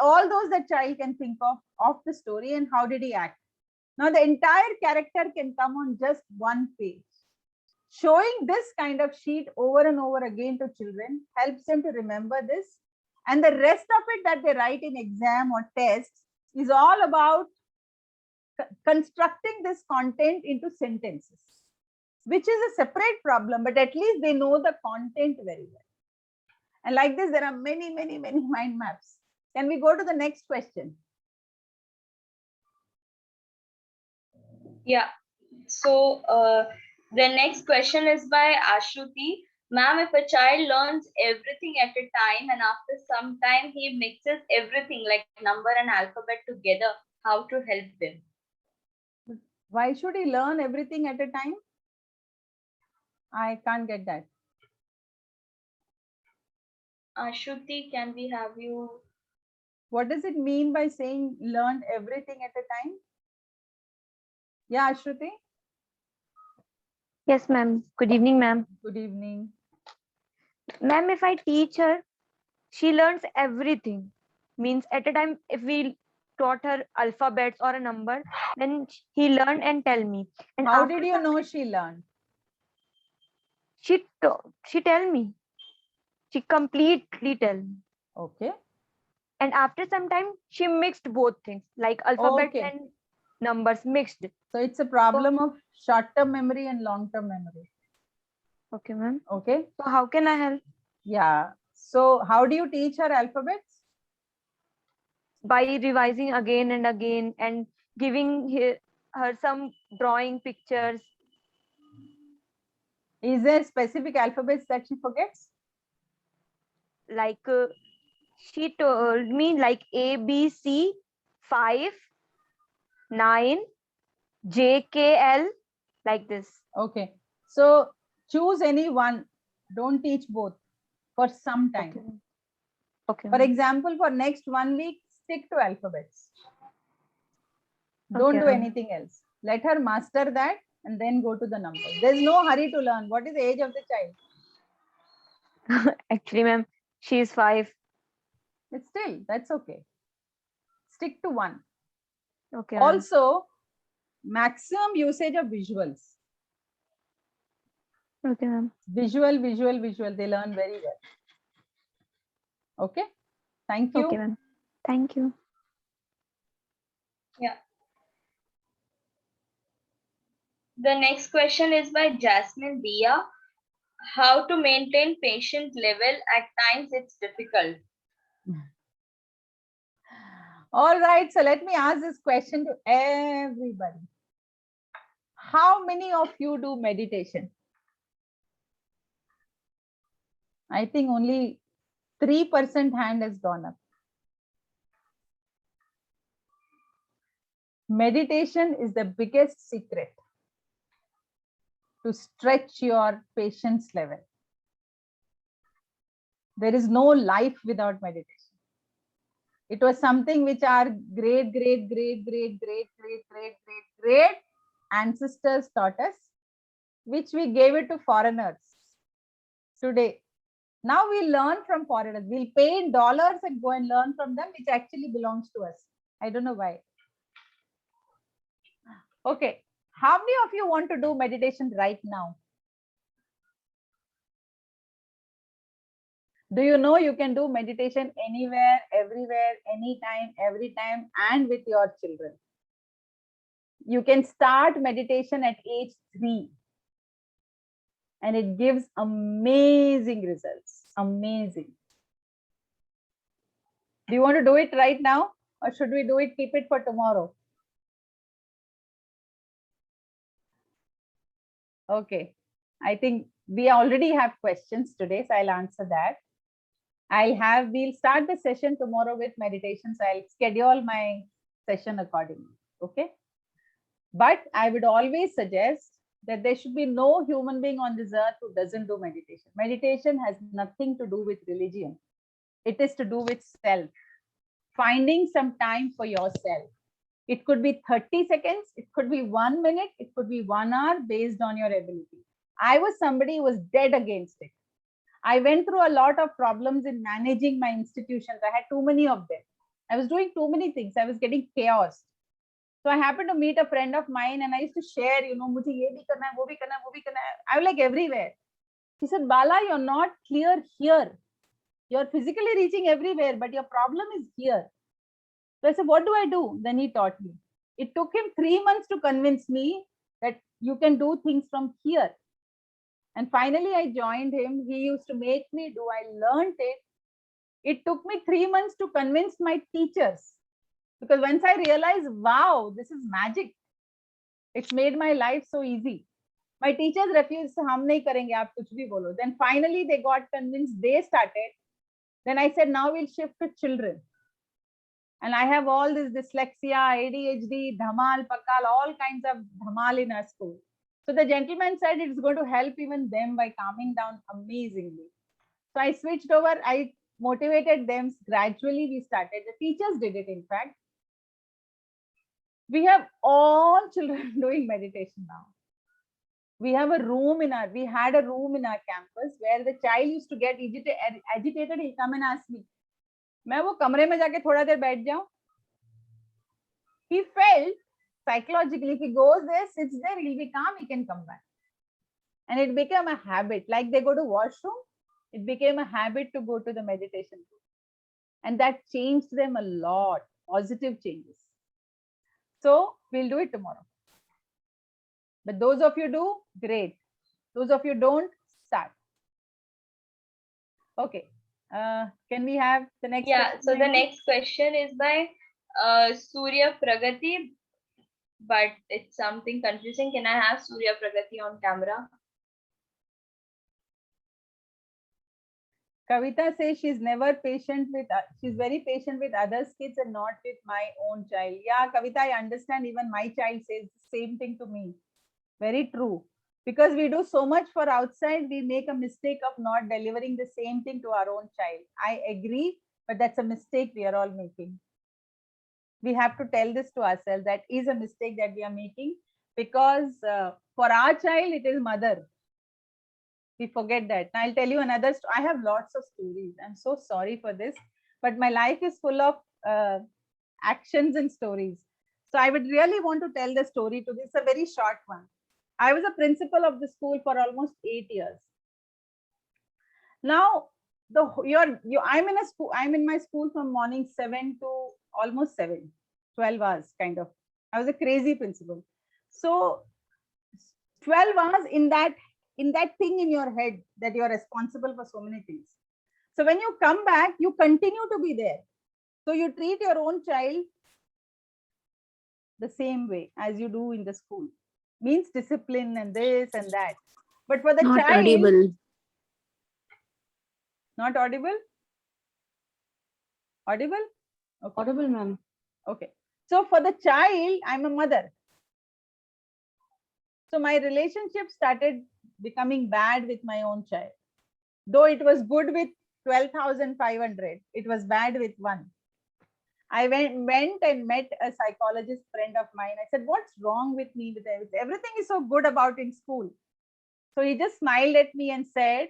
A: all those that child can think of the story and how did he act. Now the entire character can come on just one page. Showing this kind of sheet over and over again to children helps them to remember this. And the rest of it that they write in exam or tests, is all about constructing this content into sentences, which is a separate problem, but at least they know the content very well. And like this, there are many, many, many mind maps. Can we go to the next question?
C: Yeah. So the next question is by Ashruti. Ma'am, if a child learns everything at a time and after some time he mixes everything like number and alphabet together, how to help them?
A: Why should he learn everything at a time? I can't get that.
C: Ashruti, can we have you?
A: What does it mean by saying learned everything at a time? Yeah, Ashruti.
B: Yes, ma'am. Good evening, ma'am.
A: Good evening.
B: Ma'am, if I teach her, she learns everything. Means at a time, if we taught her alphabets or a number, then he learned and tell me. And
A: How
B: after
A: did you
B: some
A: know
B: time,
A: she learned?
B: she tell me. She completely tell me.
A: Okay.
B: And after some time, she mixed both things, like alphabets
A: Okay.
B: and numbers mixed.
A: So it's a problem of short-term memory and long-term memory.
B: Okay, ma'am.
A: Okay.
B: So how can I help?
A: Yeah. So how do you teach her alphabets?
B: By revising again and again and giving her some drawing pictures.
A: Is there specific alphabets that she forgets?
B: Like she told me like A, B, C, 5, 9, J, K, L, like this.
A: Okay. So choose any one. Don't teach both for some time.
B: Okay. Okay.
A: For
B: ma'am.
A: example, for next 1 week, stick to alphabets. Don't
B: Okay,
A: do
B: ma'am.
A: anything else. Let her master that and then go to the numbers. There's no hurry to learn. What is the age of the child?
B: Actually, ma'am, she is 5.
A: But still, that's okay. Stick to one.
B: Okay. ma'am.
A: Also, maximum usage of visuals.
B: Okay, ma'am.
A: Visual, visual, visual. They learn very well. Okay. Thank you.
B: Okay, ma'am. Thank you.
C: Yeah. The next question is by Jasmine Dia. How to maintain patient level? At times it's difficult.
A: All right. So let me ask this question to everybody. How many of you do meditation? I think only 3% hand has gone up. Meditation is the biggest secret to stretch your patience level. There is no life without meditation. It was something which our great ancestors taught us, which we gave it to foreigners today. Now we learn from foreigners. We'll pay in dollars and go and learn from them, which actually belongs to us. I don't know why. Okay. How many of you want to do meditation right now? Do you know you can do meditation anywhere, everywhere, anytime, every time, and with your children? You can start meditation at age 3. And it gives amazing results. Amazing. Do you want to do it right now? Or should we do it, keep it for tomorrow? Okay. I think we already have questions today, so I'll answer that. We'll start the session tomorrow with meditation. So I'll schedule my session accordingly. Okay. But I would always suggest that there should be no human being on this earth who doesn't do meditation. Meditation has nothing to do with religion. It is to do with self. Finding some time for yourself. It could be 30 seconds. It could be 1 minute. It could be 1 hour based on your ability. I was somebody who was dead against it. I went through a lot of problems in managing my institutions. I had too many of them. I was doing too many things. I was getting chaos. So I happened to meet a friend of mine and I used to share, mujhe ye bhi karna hai, wo bhi karna hai, wo bhi karna hai. I was like everywhere. He said, Bala, you're not clear here. You're physically reaching everywhere, but your problem is here. So I said, what do I do? Then he taught me. It took him 3 months to convince me that you can do things from here. And finally, I joined him. He used to make me do. I learned it. It took me 3 months to convince my teachers. Because once I realized, wow, this is magic. It's made my life so easy. My teachers refused, hum nahi karenge, aap kuch bhi bolo. Then finally they got convinced, they started. Then I said, now we'll shift to children. And I have all this dyslexia, ADHD, dhamal, pakal, all kinds of dhamal in our school. So the gentleman said it's going to help even them by calming down amazingly. So I switched over, I motivated them. Gradually we started. The teachers did it, in fact. We have all children doing meditation now. We have a room in our, we had a room in our campus where the child used to get agitated. He'll come and ask me, मैं वो कमरे में जाके थोड़ा देर बैठ जाऊं? He felt psychologically, if he goes there, sits there, he'll be calm, he can come back. And it became a habit. Like they go to washroom, it became a habit to go to the meditation room. And that changed them a lot, positive changes. So we'll do it tomorrow. But those of you do, great. Those of you don't, start. Okay. Can we have the next?
C: Yeah,
A: question,
C: so the
A: Nancy?
C: next question is by Surya Pragati, but it's something confusing. Can I have Surya Pragati on camera?
A: Kavita says she's never patient with, she's very patient with others' kids and not with my own child. Yeah, Kavita, I understand. Even my child says the same thing to me. Very true. Because we do so much for outside, we make a mistake of not delivering the same thing to our own child. I agree, but that's a mistake we are all making. We have to tell this to ourselves. That is a mistake that we are making, because for our child, it is mother. We forget that. I'll tell you another story. I have lots of stories. I'm so sorry for this, but my life is full of actions and stories. So I would really want to tell the story to this. A very short one. I was a principal of the school for almost 8 years. Now, I'm in a school. I'm in my school from morning 7 to almost 7, 12 hours kind of. I was a crazy principal. So 12 hours in that thing in your head that you are responsible for so many things. So when you come back, you continue to be there. So you treat your own child the same way as you do in the school. Means discipline and this and that. But for the
E: Not
A: child,
E: audible.
A: not audible? Audible? Okay.
E: Audible, ma'am.
A: Okay. So for the child, I'm a mother. So my relationship started becoming bad with my own child. Though it was good with 12,500, it was bad with one. I went and met a psychologist friend of mine. I said, what's wrong with me? With everything is so good about in school. So he just smiled at me and said,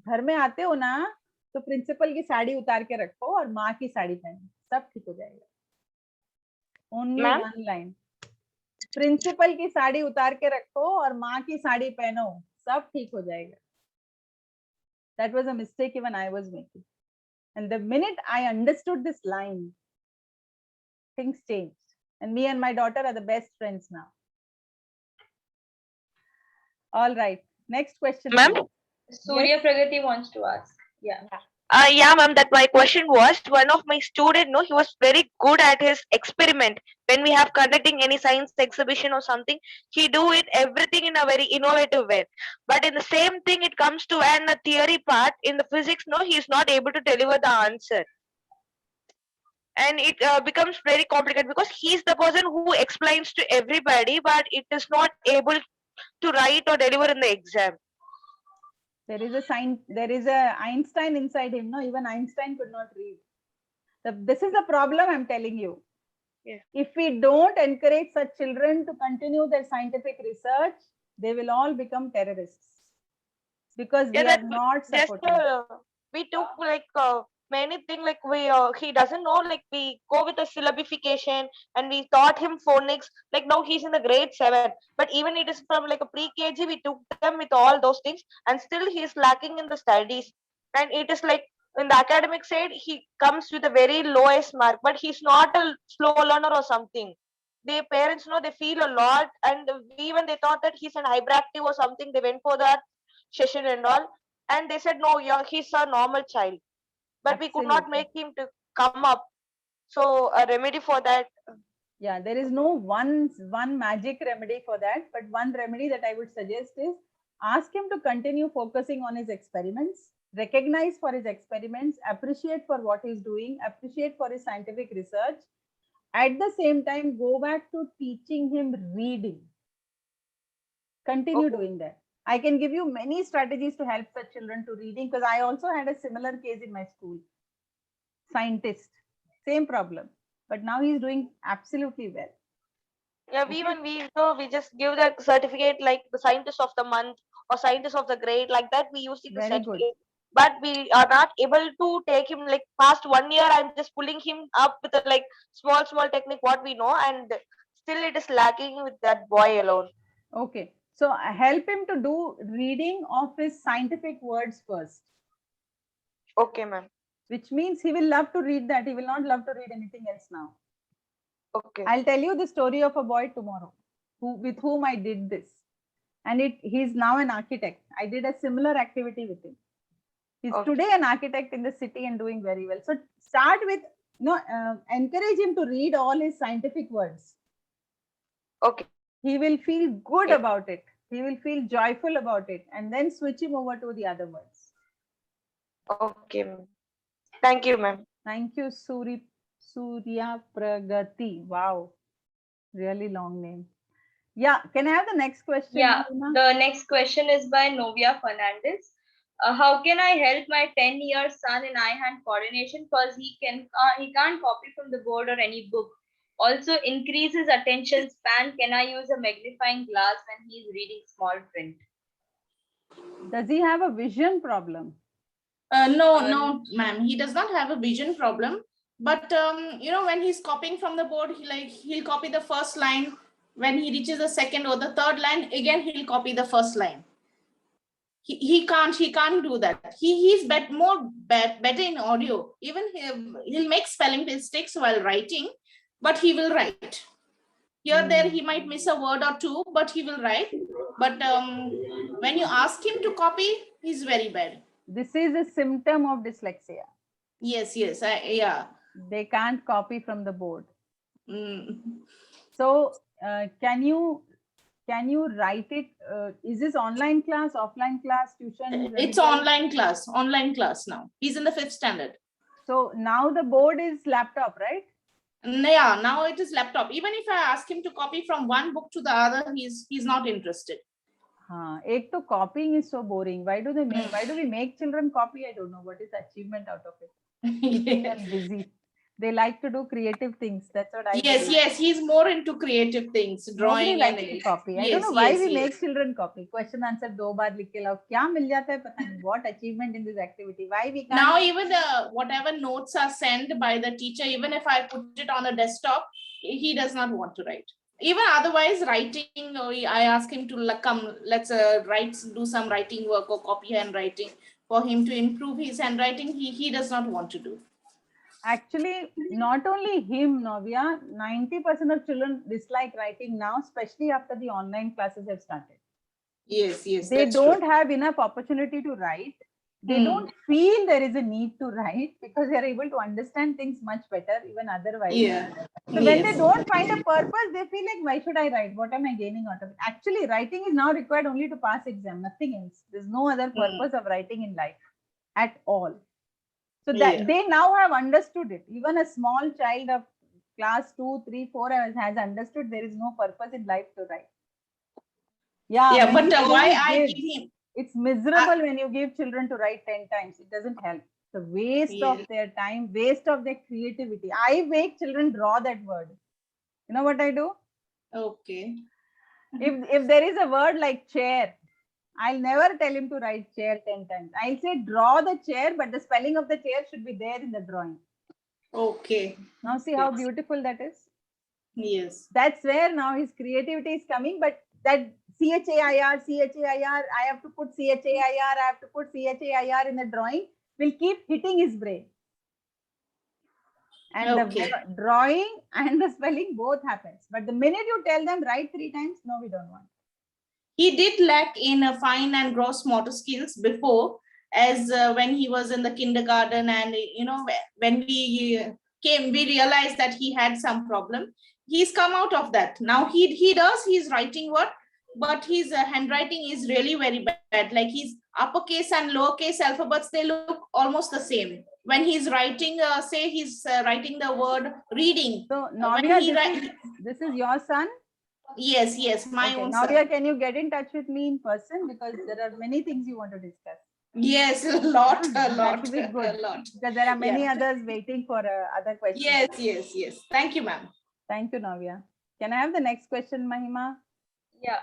A: घर में आते हो ना तो principal की साड़ी उतार के रखो और माँ की साड़ी पहनो, सब ठीक हो जाएगा. Only
B: Ma'am?
A: one line. Principal की साड़ी उतार के रखो और माँ की साड़ी पहनो, सब ठीक हो जाएगा. That was a mistake even I was making. And the minute I understood this line, things changed. And me and my daughter are the best friends now. All right. Next question.
B: Ma'am?
A: please.
C: Surya Pragati wants to ask. Yeah.
B: Yeah, ma'am, that my question was, one of my student, no, he was very good at his experiment. When we have conducting any science exhibition or something, he do it everything in a very innovative way. But in the same thing, it comes to a theory part in the physics, no, he is not able to deliver the answer. And it becomes very complicated because he's the person who explains to everybody, but it is not able to write or deliver in the exam.
A: There is a Einstein inside him. No, even Einstein could not read. This is the problem I'm telling you.
B: Yeah.
A: If we don't encourage such children to continue their scientific research, they will all become terrorists. Because we are not supporting.
B: We took like many things, like we he doesn't know, like we go with a syllabification and we taught him phonics. Like now he's in the grade 7, but even it is from like a pre-KG, we took them with all those things and still he is lacking in the studies. And it is like in the academic side, he comes with a very lowest mark, but he's not a slow learner or something. The parents know, they feel a lot, and even they thought that he's an hyperactive or something. They went for that session and all, and they said no, yeah, he's a normal child, but we could not
A: Absolutely.
B: make him to come up. So a remedy for that.
A: Yeah, there is no one magic remedy for that, but one remedy that I would suggest is ask him to continue focusing on his experiments, recognize for his experiments, appreciate for what he's doing, appreciate for his scientific research. At the same time, go back to teaching him reading. Continue
B: Okay.
A: doing that. I can give you many strategies to help such children to reading, because I also had a similar case in my school. Scientist, same problem, but now he's doing absolutely well.
B: Yeah,
A: Okay.
B: we just give the certificate like the scientist of the month or scientist of the grade, like that we use the
A: Very good.
B: certificate. But we are not able to take him like past 1 year. I'm just pulling him up with a like small technique what we know, and still it is lacking with that boy alone.
A: Okay, so help him to do reading of his scientific words first,
B: Okay, ma'am.
A: which means he will love to read that. He will not love to read anything else now.
B: Okay.
A: I'll tell you the story of a boy tomorrow with whom I did this. And he's now an architect. I did a similar activity with him. He's
B: Okay.
A: today an architect in the city and doing very well. So start with, encourage him to read all his scientific words.
B: Okay.
A: He will feel good
B: Yeah.
A: about it. He will feel joyful about it, and then switch him over to the other words.
B: Okay, ma'am. Thank you, ma'am.
A: Thank you, Surya Pragati. Wow, really long name. Yeah, can I have the next question?
C: Yeah,
A: Neelima?
C: the next question is by Novia Fernandez. How can I help my 10-year son in eye-hand coordination, because he can't copy from the board or any book. Also increases attention span. Can I use a magnifying glass when he's reading small print?
A: Does he have a vision problem?
D: No, ma'am. He does not have a vision problem. But when he's copying from the board, he'll copy the first line. When he reaches the second or the third line, again he'll copy the first line. He can't do that. He's better in audio. Even he'll make spelling mistakes while writing, but he will write. Here there he might miss a word or two, but he will write. But when you ask him to copy, he's very bad.
A: This is a symptom of dyslexia.
D: Yes, yeah.
A: They can't copy from the board.
D: Mm.
A: So can you write it? Is this online class, offline class, tuition?
D: It's online class now. He's in the 5th standard.
A: So now the board is laptop, right?
D: Yeah, now it is laptop. Even if I ask him to copy from one book to the other, he's not interested.
A: Ek to copying is so boring. Why do we make children copy? I don't know. What is the achievement out of it? They are busy. They like to do creative things. That's what I believe.
D: Yes, he's more into creative things, drawing.
A: Nobody likes to copy. I don't know why we make children copy. Question answer 2 baar likh ke lao. Kya mil jata hai pata nahi. What achievement in this activity? Why we can't?
D: Now even whatever notes are sent by the teacher, even if I put it on a desktop, he does not want to write. Even otherwise writing, I ask him to come, let's do some writing work or copy handwriting for him to improve his handwriting. He does not want to do.
A: Actually, not only him, Novia, 90% of children dislike writing now, especially after the online classes have started.
D: Yes,
A: They don't have enough opportunity to write. They don't feel there is a need to write because they are able to understand things much better, even otherwise.
D: Yeah.
A: So when they don't find a purpose, they feel like, why should I write? What am I gaining out of it? Actually, writing is now required only to pass exam, nothing else. There's no other purpose of writing in life at all. So that they now have understood it. Even a small child of class 2, 3, 4 has understood there is no purpose in life to write.
D: Yeah, but why I give him?
A: It's miserable when you give children to write 10 times. It doesn't help. It's a waste of their time, waste of their creativity. I make children draw that word. You know what I do?
D: Okay.
A: If there is a word like chair, I'll never tell him to write chair 10 times. I'll say draw the chair, but the spelling of the chair should be there in the drawing.
D: Okay.
A: Now see how beautiful that is?
D: Yes.
A: That's where now his creativity is coming, but that CHAIR, I have to put CHAIR, I have to put CHAIR in the drawing. will keep hitting his brain. And
D: Okay.
A: the drawing and the spelling both happens. But the minute you tell them write 3 times, no, we don't want.
D: He did lack in fine and gross motor skills before, as when he was in the kindergarten, and when we we realized that he had some problem. He's come out of that. Now he's writing work, but his handwriting is really very bad. Like his uppercase and lowercase alphabets, they look almost the same. When he's writing, say he's writing the word reading.
A: So
D: when
A: Navya,
D: he
A: this is your son?
D: Yes, my
A: Okay,
D: own son.
A: Navya, can you get in touch with me in person? Because there are many things you want to discuss.
D: Yes, a lot.
A: That would be good.
D: A lot.
A: Because there are many
D: Yeah.
A: others waiting for other questions.
D: Yes. Thank you, ma'am.
A: Thank you, Navya. Can I have the next question, Mahima?
C: Yeah.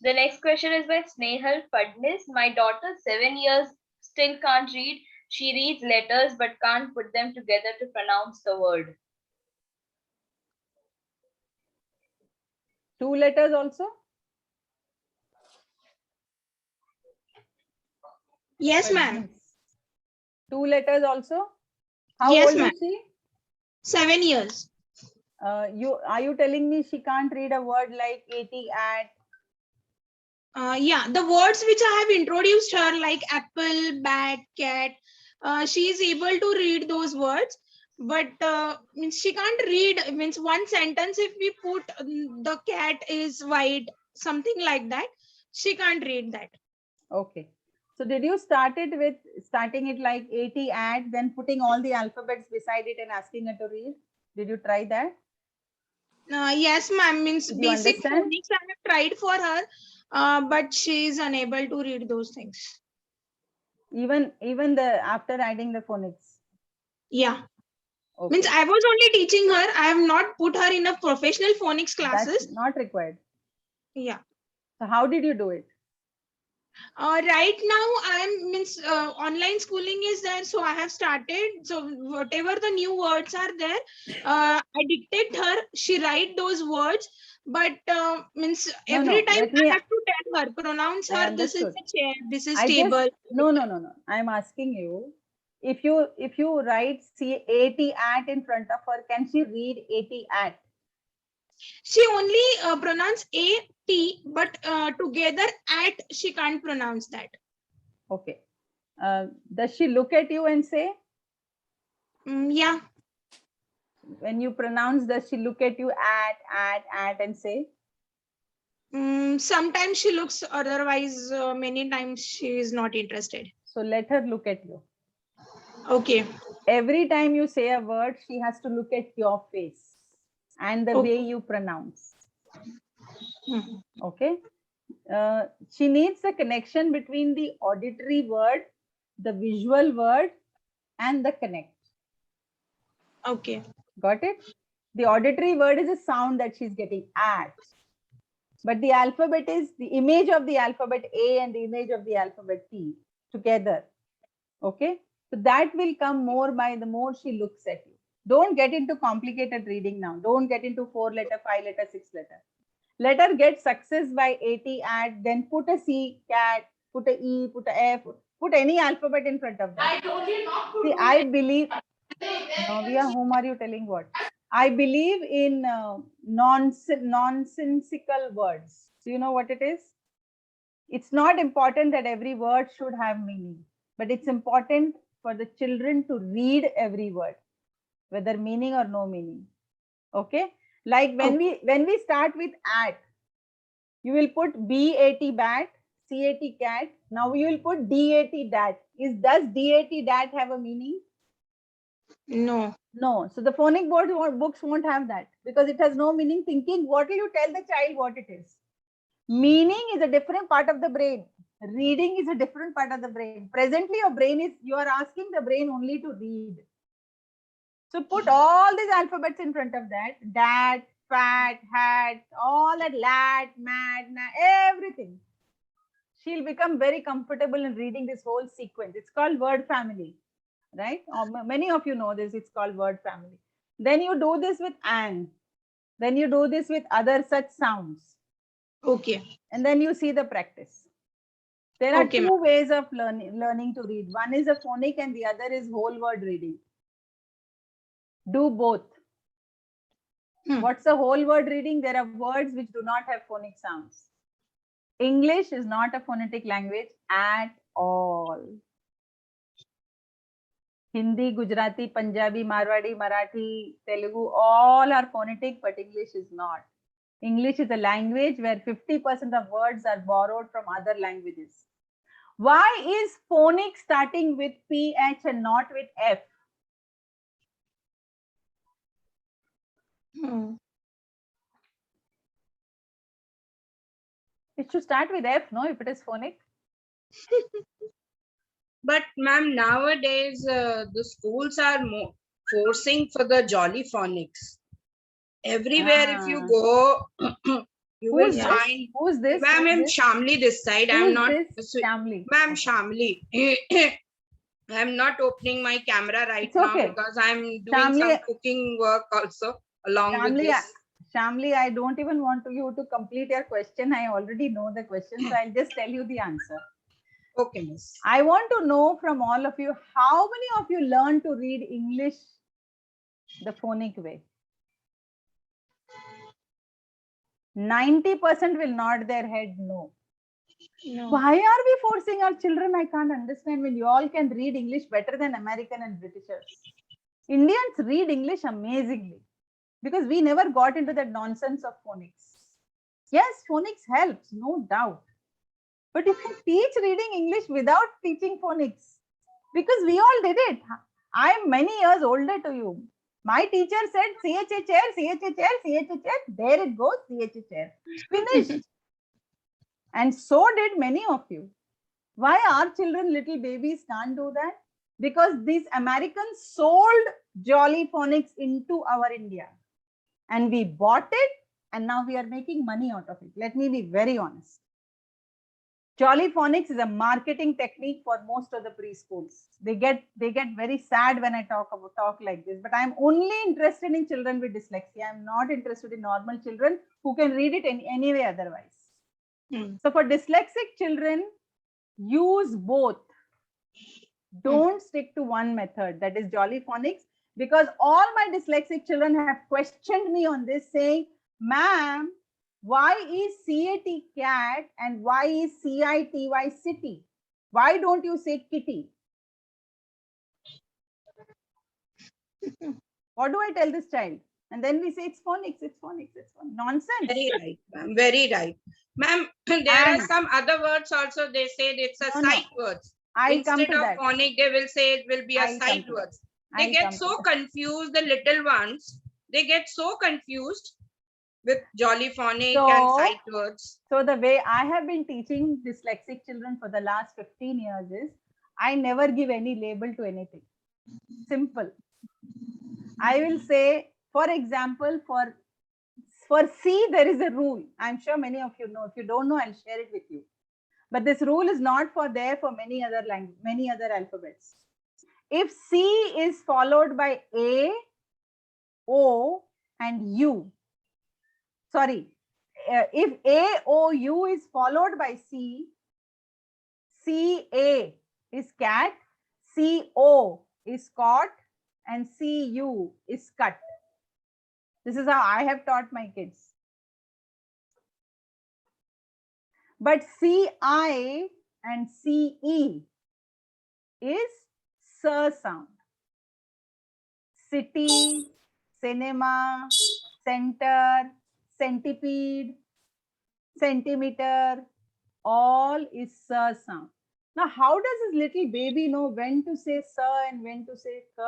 C: The next question is by Snehal Fadnis. My daughter, 7 years, still can't read. She reads letters but can't put them together to pronounce the word.
A: 2 letters also?
G: Yes, ma'am.
A: 2 letters also? How
G: Yes,
A: old
G: ma'am.
A: is she?
G: 7 years.
A: Are you telling me she can't read a word like at?
G: Yeah, the words which I have introduced her, like apple, bat, cat, she is able to read those words, but means she can't read, means one sentence if we put the cat is white, something like that, she can't read that.
A: Okay. So did you starting it like at, then putting all the alphabets beside it and asking her to read? Did you try that?
G: Yes, ma'am. Means
A: Did you
G: basic
A: understand?
G: phonics I have tried for her, but she is unable to read those things.
A: Even after adding the phonics?
G: Yeah.
A: Okay.
G: Means I was only teaching her. I have not put her in a professional phonics classes.
A: That's not required.
G: Yeah.
A: So how did you do it?
G: Right now online schooling is there, so I have started. So whatever the new words are there, I dictate her. She write those words, but every time I have to tell her, pronounce her. This is the chair. This is table.
A: No. I'm asking you, if you write at in front of her, can she read at?
G: She only pronounce A-T, but together at she can't pronounce that.
A: Okay. Does she look at you and say?
G: Yeah.
A: When you pronounce, does she look at you at and say?
G: Sometimes she looks, otherwise many times she is not interested.
A: So let her look at you.
G: Okay.
A: Every time you say a word, she has to look at your face and the way you pronounce. Okay. She needs a connection between the auditory word, the visual word, and the connect.
G: Okay.
A: Got it? The auditory word is a sound that she's getting at. But the alphabet is the image of the alphabet A and the image of the alphabet T together. Okay? So that will come more by the more she looks at you. Don't get into complicated reading now. Don't get into 4-letter, 5-letter, 6-letter. Let her get success by at, then put a C, cat, put a E, put a F, put any alphabet in front of them.
D: I told you not to.
A: See, I believe, Navya, whom are you telling what? I believe in nonsensical words. Do you know what it is? It's not important that every word should have meaning, but it's important for the children to read every word, whether meaning or no meaning. Okay? Like when we start with at, you will put BAT bat, CAT cat. Now you will put DAT dat. Does DAT dat have a meaning?
G: No.
A: No. So the phonic books won't have that because it has no meaning. Thinking, what will you tell the child what it is? Meaning is a different part of the brain. Reading is a different part of the brain. Presently, you are asking the brain only to read. So put all these alphabets in front of that. Dat, fat, hat, all that, lat, mat, everything. She'll become very comfortable in reading this whole sequence. It's called word family, right? Many of you know this. It's called word family. Then you do this with an. Then you do this with other such sounds.
G: Okay.
A: And then you see the practice. There are
G: Okay,
A: two ways of learning to read. One is a phonic and the other is whole word reading. Do both. What's a whole word reading? There are words which do not have phonic sounds. English is not a phonetic language at all. Hindi, Gujarati, Punjabi, Marwadi, Marathi, Telugu, all are phonetic, but English is not. English is a language where 50% of words are borrowed from other languages. Why is phonic starting with PH and not with F? It should start with F, no, if it is phonic.
H: But ma'am, nowadays the schools are more forcing for the jolly phonics. Everywhere if you go, you will
A: Who's this?
H: find.
A: Who's this?
H: Ma'am,
A: Who's
H: I'm
A: this?
H: Shamli this side. I'm
A: Who's
H: not.
A: this? Shamli.
H: Ma'am,
A: Okay.
H: Shamli. I'm not opening my camera right
A: It's
H: now
A: okay.
H: because I'm doing
A: Shamli-
H: some cooking work also along with
A: Shamli,
H: this.
A: Shamli, I don't even want you to complete your question. I already know the question, so I'll just tell you the answer.
H: Okay, miss.
A: I want to know from all of you, how many of you learn to read English the phonic way? 90% will nod their head no. Why are we forcing our children? I can't understand when you all can read English better than American and Britishers. Indians read English amazingly because we never got into that nonsense of phonics. Yes, phonics helps, no doubt. But you can teach reading English without teaching phonics because we all did it. I am many years older to you. My teacher said CHA chair, CHA chair, CHA chair. There it goes, CHA chair. Finished. And so did many of you. Why our children, little babies, can't do that? Because these Americans sold jolly phonics into our India. And we bought it and now we are making money out of it. Let me be very honest. Jolly phonics is a marketing technique for most of the preschools. They get very sad when I talk like this, but I'm only interested in children with dyslexia. I'm not interested in normal children who can read it in any way otherwise. So for dyslexic children, use both. Don't stick to one method, that is jolly phonics, because all my dyslexic children have questioned me on this, saying, ma'am, why is CAT cat and why is CITY city? Why don't you say kitty? What do I tell this child? And then we say it's phonics, it's phonics, it's phonics. Nonsense.
H: Very right, ma'am. Very right. Ma'am, there are some other words also. They said it's a sight words.
A: I'll come
H: Instead
A: to
H: of
A: that.
H: phonic, they will say it will be a
A: I'll come
H: sight
A: to
H: words.
A: that.
H: They
A: I'll
H: get
A: come to
H: so
A: that.
H: confused, the little ones. They get so confused with jolly phonic
A: So-
H: and sight words.
A: So the way I have been teaching dyslexic children for the last 15 years is, I never give any label to anything. Simple. I will say, for example, for C, there is a rule. I'm sure many of you know. If you don't know, I'll share it with you. But this rule is not for many other language, many other alphabets. If C is followed by A, O, and U, sorry, if A, O, U is followed by C, CA is cat, CO is caught, and CU is cut. This is how I have taught my kids. But CI and CE is S sound. City, cinema, center, centipede, centimeter, all is S sound. Now, how does this little baby know when to say S and when to say K?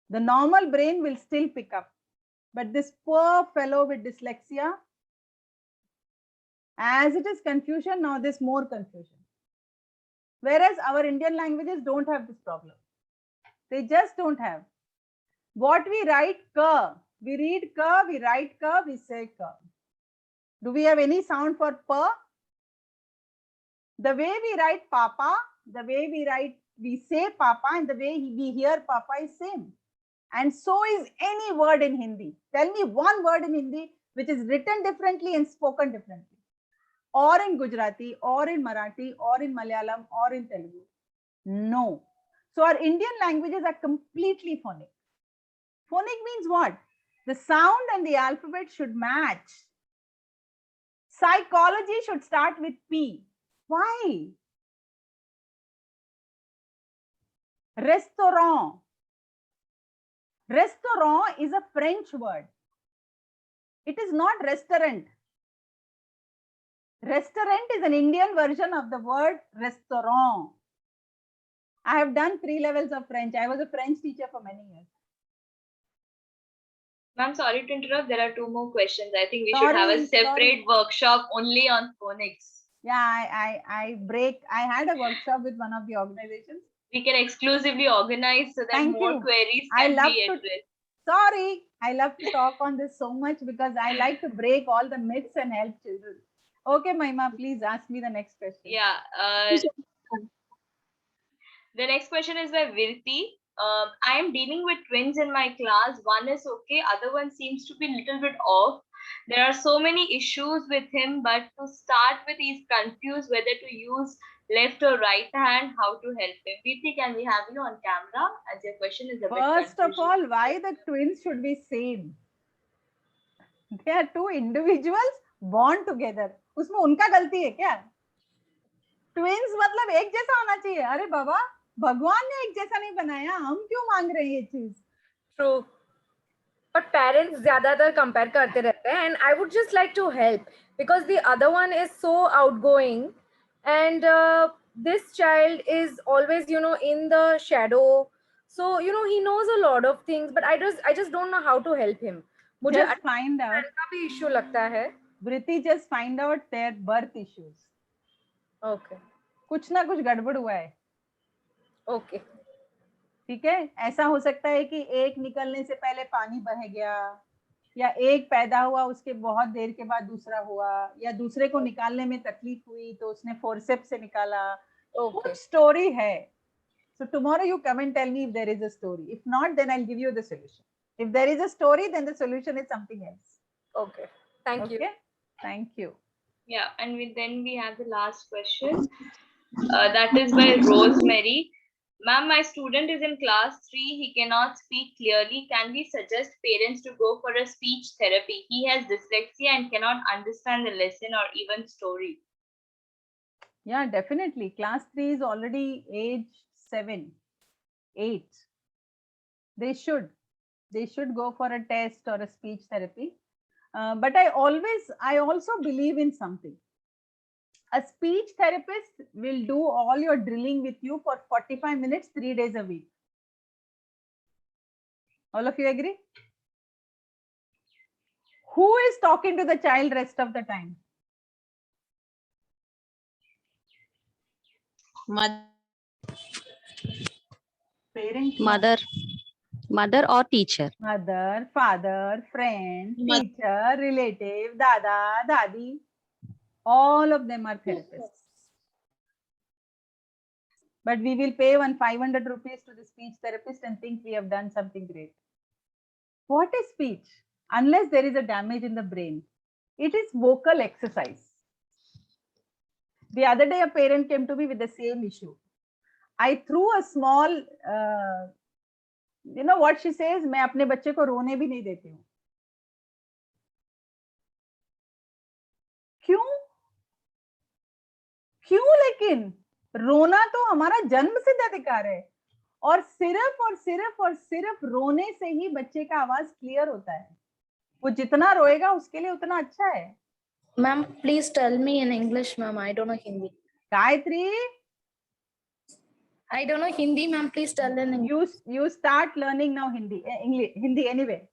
A: The normal brain will still pick up. But this poor fellow with dyslexia, as it is confusion, now there's more confusion. Whereas our Indian languages don't have this problem. They just don't have. What we write K, we read K, we write K, we say K. Do we have any sound for P? The way we write Papa, the way we say Papa, and the way we hear Papa is same. And so is any word in Hindi. Tell me one word in Hindi which is written differently and spoken differently. or in Gujarati, or in Marathi, or in Malayalam, or in Telugu? No. So our Indian languages are completely phonic. Phonic means what? The sound and the alphabet should match. Psychology should start with P. Why? Restaurant. Restaurant is a French word. It is not restaurant. Restaurant is an Indian version of the word restaurant. I have done 3 levels of French. I was a French teacher for many years.
C: Ma'am, sorry to interrupt. There are 2 more questions. I think we should have a
A: Sorry,
C: separate workshop only on phonics.
A: Yeah, I had a workshop with one of the organizations.
C: We can exclusively organize so that
A: Thank
C: more
A: you.
C: queries
A: I
C: can
A: love
C: be
A: to-
C: addressed.
A: Sorry, I love to talk on this so much because I like to break all the myths and help children. Okay, Mahima, please ask me the next question.
C: Yeah. The next question is by Virti. I am dealing with twins in my class. One is okay, other one seems to be a little bit off. There are so many issues with him, but to start with, he's confused whether to use left or right hand, how to help him. Virti, can we have you on camera as your question is a bit
A: First of
C: confusion.
A: all, why the twins should be same? They are 2 individuals born together. उसमें उनका गलती है क्या? Twins मतलब एक जैसा होना चाहिए. अरे बाबा, भगवान ने एक जैसा नहीं बनाया. हम क्यों मांग रहे हैं ये चीज?
I: True. But parents ज़्यादातर compare करते रहते हैं, and I would just like to help because the other one is so outgoing, and this child is always, you know, in the shadow. So you know he knows a lot of things, but I just don't know how to help him. मुझे
A: Just find out.
I: का भी issue लगता है.
A: Vriti, just find out their birth issues.
I: Okay.
A: कुछ ना कुछ गड़बड़ हुआ है.
I: Okay.
A: ठीक है, ऐसा हो सकता है कि एक निकलने से पहले पानी बह गया, या एक पैदा हुआ उसके बहुत देर के बाद दूसरा हुआ, या दूसरे को निकालने में तकलीफ हुई तो उसने फोर्सेप्स से निकाला. कुछ स्टोरी है. So tomorrow you come and tell me if there is a story. If not, then I'll give you the solution. If there is a story, then the solution is something else.
I: Okay. Thank you.
A: Okay? Thank you.
C: Yeah, and then we have the last question. That is by Rosemary. Ma'am, my student is in class 3. He cannot speak clearly. Can we suggest parents to go for a speech therapy? He has dyslexia and cannot understand the lesson or even story.
A: Yeah, definitely. Class 3 is already age 7, 8. They should go for a test or a speech therapy. But I also believe in something. A speech therapist will do all your drilling with you for 45 minutes, 3 days a week. All of you agree? Who is talking to the child rest of the time? Parent.
E: Mother or teacher.
A: Mother, father, friend, teacher, relative, dada, dadi. All of them are therapists. But we will pay 500 rupees to the speech therapist and think we have done something great. What is speech? Unless there is a damage in the brain, it is vocal exercise. The other day, a parent came to me with the same issue. I threw a small, you know what she says? मैं अपने बच्चे को रोने भी नहीं देती हूँ. क्यों लेकिन रोना तो हमारा जन्म सिद्ध अधिकार है, और सिर्फ रोने से ही बच्चे का आवाज क्लियर होता है. वो जितना रोएगा उसके लिए उतना अच्छा है.
J: Ma'am, please tell me in English, ma'am. I don't know Hindi.
A: Gayatri,
J: I don't know Hindi, ma'am. Please tell in English.
A: You start learning now Hindi anyway.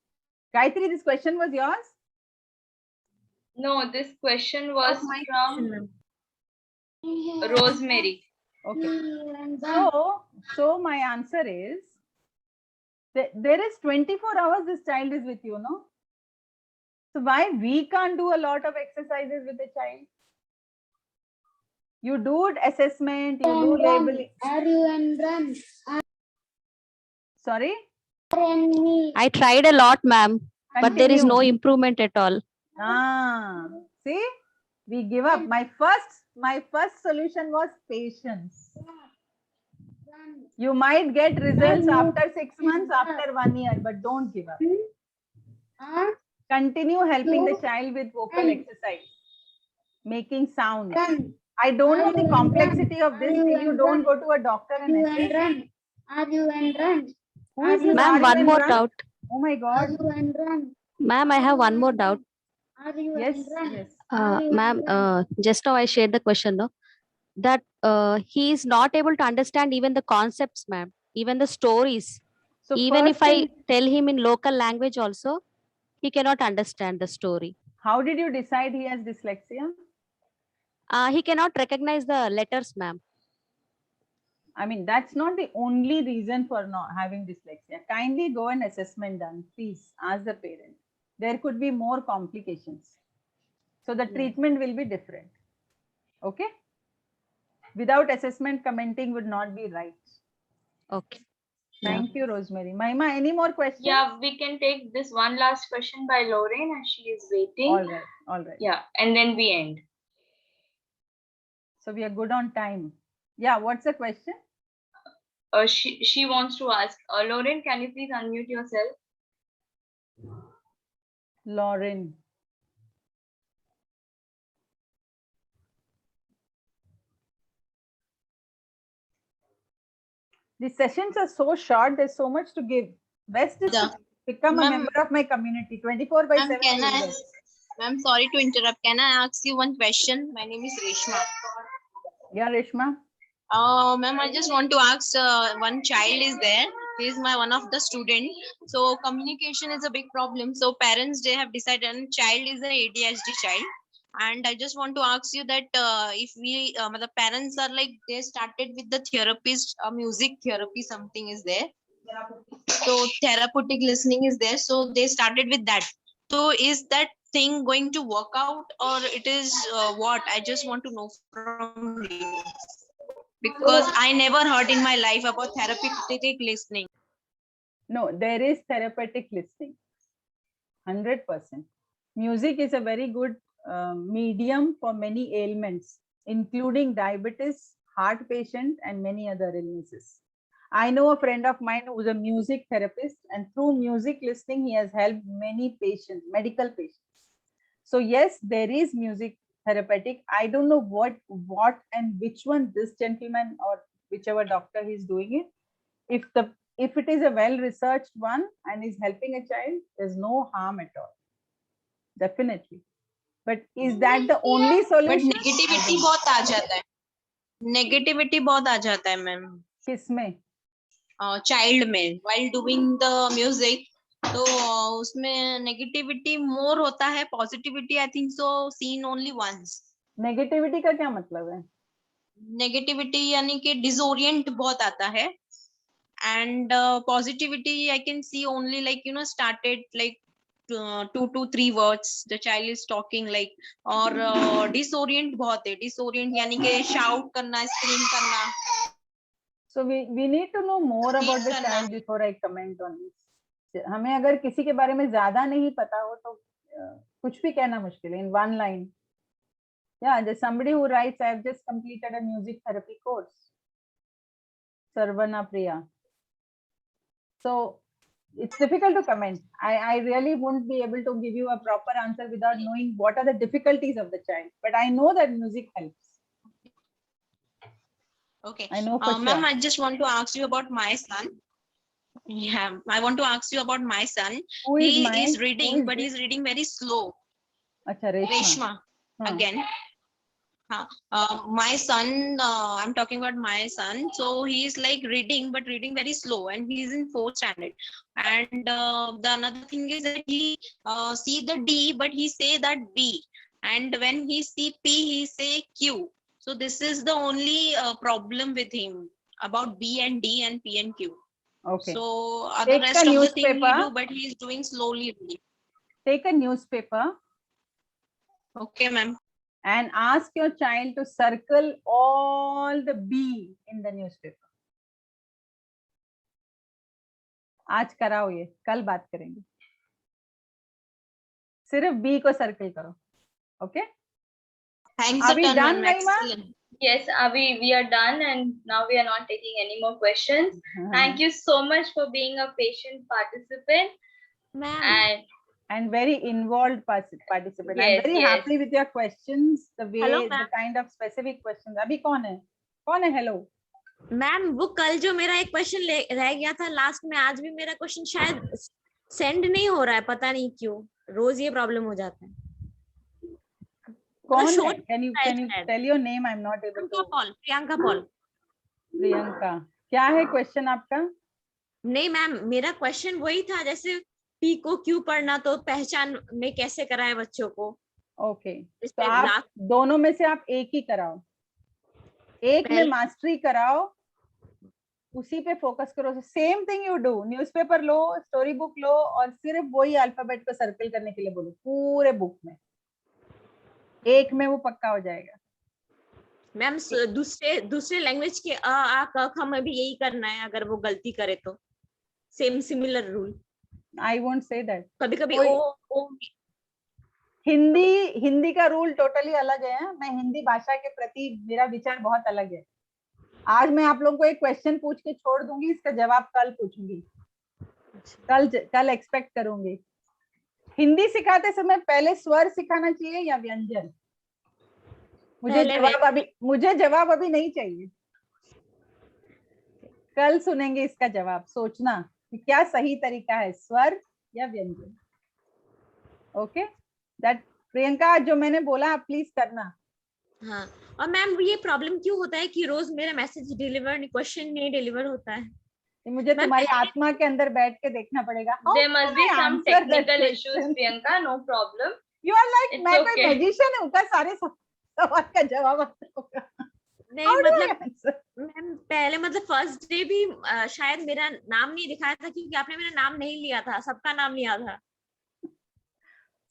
A: Gayatri, this question was yours?
C: No, this question was from Rosemary.
A: Okay. So my answer is that there is 24 hours this child is with you, no? So why we can't do a lot of exercises with the child? You do assessment, you do labeling. Sorry?
E: I tried a lot, ma'am, but there is no improvement at all.
A: See? We give up. My first solution was patience. You might get results after 6 months, after 1 year, but don't give up. Continue helping the child with vocal exercise, making sounds. I don't know the complexity of this till you don't go to a doctor and assess. Who is this?
E: Ma'am,
A: Are you
E: one
A: and
E: more
A: run?
E: doubt.
A: Oh my God.
E: Ma'am, I have one more doubt.
A: Yes, yes.
E: Ma'am, just now I shared the question, no? That he is not able to understand even the concepts, ma'am, even the stories.
A: So
E: Even
A: first
E: if I
A: thing,
E: tell him in local language also, he cannot understand the story.
A: how did you decide he has dyslexia?
E: He cannot recognize the letters, ma'am.
A: I mean, that's not the only reason for not having dyslexia. Kindly go and assessment done. Please ask the parent. There could be more complications. So the treatment will be different. Okay? Without assessment, commenting would not be right.
E: Okay.
A: Thank you, Rosemary. Mahima, any more questions?
C: Yeah, we can take this one last question by Lorraine as she is waiting.
A: All right, all right.
C: Yeah, and then we end.
A: So we are good on time. Yeah, what's the question?
C: She wants to ask, Lorraine, can you please unmute yourself?
A: Lauren. The sessions are so short, there's so much to give. Best is to become a member of my community. 24/7.
K: Ma'am, sorry to interrupt. Can I ask you one question? My name is Reshma.
A: Yeah, Reshma.
K: Ma'am, I just want to ask, one child is there. He is one of the student. So communication is a big problem. So parents, they have decided, and child is a ADHD child. And I just want to ask you that if we, the parents are like, they started with the therapist, music therapy, something is there. So therapeutic listening is there. So they started with that. So is that thing going to work out, or it is what? I just want to know from you. Because I never heard in my life about therapeutic listening.
A: No, there is therapeutic listening. 100%. Music is a very good medium for many ailments, including diabetes, heart patient, and many other illnesses. I know a friend of mine who's a music therapist, and through music listening, he has helped many patients, medical patients. So yes, there is music therapeutic. I don't know what and which one this gentleman or whichever doctor is doing it. If it is a well-researched one and is helping a child, there's no harm at all. Definitely. But is that the only solution?
K: But negativity बहुत आ जाता है. Negativity बहुत आ जाता है, ma'am.
A: किसमें?
K: Child में, while doing the music, तो उसमें negativity more होता है, positivity I think so seen only once.
A: Negativity का क्या मतलब है?
K: Negativity यानी कि disorient बहुत आता है, and positivity I can see only like started like 2 to 3 words the child is talking like, or disorient बहुत है, disorient यानी कि shout करना, scream करना.
A: So we need to know more about the child before I comment on this. हमें अगर किसी के बारे में ज्यादा नहीं पता हो तो कुछ भी कहना मुश्किल है in one line. Yeah, there's somebody who writes, I have just completed a music therapy course. Sarvana Priya. So it's difficult to comment. I really won't be able to give you a proper answer without knowing what are the difficulties of the child. But I know that music helps.
K: Okay.
A: I know for sure.
K: Ma'am, I just want to ask you about my son. Yeah, I want to ask you about my son. He is reading, but he's reading very slow.
A: Acha,
K: Reshma. Again. My son, I'm talking about my son. So he is like reading, but reading very slow, and he is in 4th standard. And the another thing is that he see the D, but he say that B. And when he see P, he say Q. So this is the only problem with him about B and D and P and Q.
A: Okay.
K: So other rest of the thing he do, but he is doing slowly.
A: Take a newspaper.
K: Okay, ma'am.
A: And ask your child to circle all the B in the newspaper. आज कराओ ये, कल बात करेंगे. सिर्फ B को circle करो. Okay?
K: Thanks
A: Are
K: a
A: we
K: ton,
A: done,
K: ma'am.
A: Mahima?
K: Excellent.
C: Yes, we are done, and now we are not taking any more questions. Thank you so much for being a patient participant.
B: Ma'am.
C: And
A: very involved participant. I'm
C: Yes,
A: very
C: yes.
A: happy with your questions, the way,
B: Hello,
A: the
B: ma'am.
A: kind of specific questions. अभी कौन है? कौन है? Hello.
L: Ma'am वो कल जो मेरा एक क्वेश्चन रह गया था लास्ट में, आज भी मेरा क्वेश्चन शायद सेंड नहीं हो रहा है, पता नहीं क्यों, रोज ये प्रॉब्लम हो जाता है।
A: कौन
L: show
A: है? Can you tell your name? I'm not able to.
L: Priyanka Paul.
A: Priyanka, क्या है क्वेश्चन आपका?
L: नहीं मैम, मेरा क्वेश्चन वही था, जैसे पी को क्यू पढ़ना तो पहचान में कैसे कराए बच्चों को।
A: ओके, तो आप दोनों में से आप एक ही कराओ, एक में मास्टरी कराओ, उसी पे फोकस करो। Same thing you do, newspaper लो, स्टोरी बुक लो, और सिर्फ वही अल्फाबेट को सर्कल करने के लिए बोलो पूरे बुक में, एक में वो पक्का हो जाएगा।
L: मैम दूसरे लैंग्वेज के अ आ क ख में भी यही करना है, अगर वो गलती करे तो same similar rule.
A: I won't say that.
L: कभी कभी ओ
A: हिंदी का रूल टोटली अलग है। मैं हिंदी भाषा के प्रति मेरा विचार बहुत अलग है। आज मैं आप लोगों को एक क्वेश्चन पूछ के छोड़ दूंगी, इसका जवाब कल पूछूंगी, कल एक्सपेक्ट करूंगी। हिंदी सिखाते समय पहले स्वर सिखाना चाहिए या व्यंजन? मुझे जवाब अभी नहीं चाहिए, कल सुनेंगे इसका जवाब। सोचना कि क्या सही तरीका है, स्वर या व्यंजन। ओके, दैट प्रियंका जो मैंने बोला आप प्लीज करना।
L: हाँ, और मैम ये प्रॉब्लम क्यों होता है कि रोज मेरा मैसेज डिलीवर, क्वेश्चन नहीं डिलीवर होता है?
A: मुझे तुम्हारी आत्मा के अंदर बैठ के देखना पड़ेगा।
C: There must be some technical issues, Priyanka. No problem.
A: You are like, मैं कोई मैजिशियन हूँ क्या सारे सवाल का जवाब होगा?
L: नहीं मतलब मैम पहले मतलब फर्स्ट डे भी शायद मेरा नाम नहीं दिखाया था, क्योंकि आपने मेरा नाम नहीं लिया था, सबका नाम लिया था।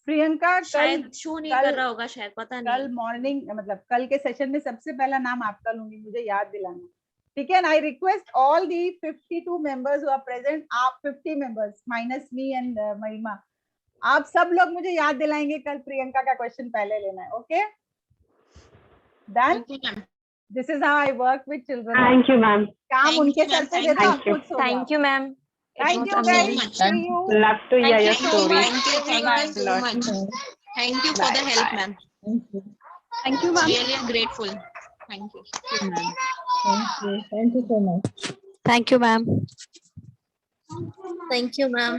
A: प्रियंका
L: शायद शो नहीं कर रहा होगा, शायद पता नहीं।
A: कल मॉर्निंग मतलब कल के सेशन में सबसे पहला नाम आपका लूंगी, मुझे याद दिलाना, ठीक है? I request all the 52 members who are present, आप 50 मेंबर्स माइनस मी एंड महिमा, आप सब लोग मुझे याद दिलाएंगे कल प्रियंका का क्वेश्चन पहले लेना है। Okay done? This is how I work with children.
B: Thank you ma'am.
A: काम उनके सर पे देना, आप खुद सो जाओ।
B: Thank you ma'am.
A: Thank you guys. See you.
B: Love to hear your story.
K: Thank you so much. Thank you for the help, ma'am.
B: Thank you ma'am.
K: Really grateful. Thank you.
J: Thank you so much.
E: Thank you, ma'am.
J: Thank you, ma'am.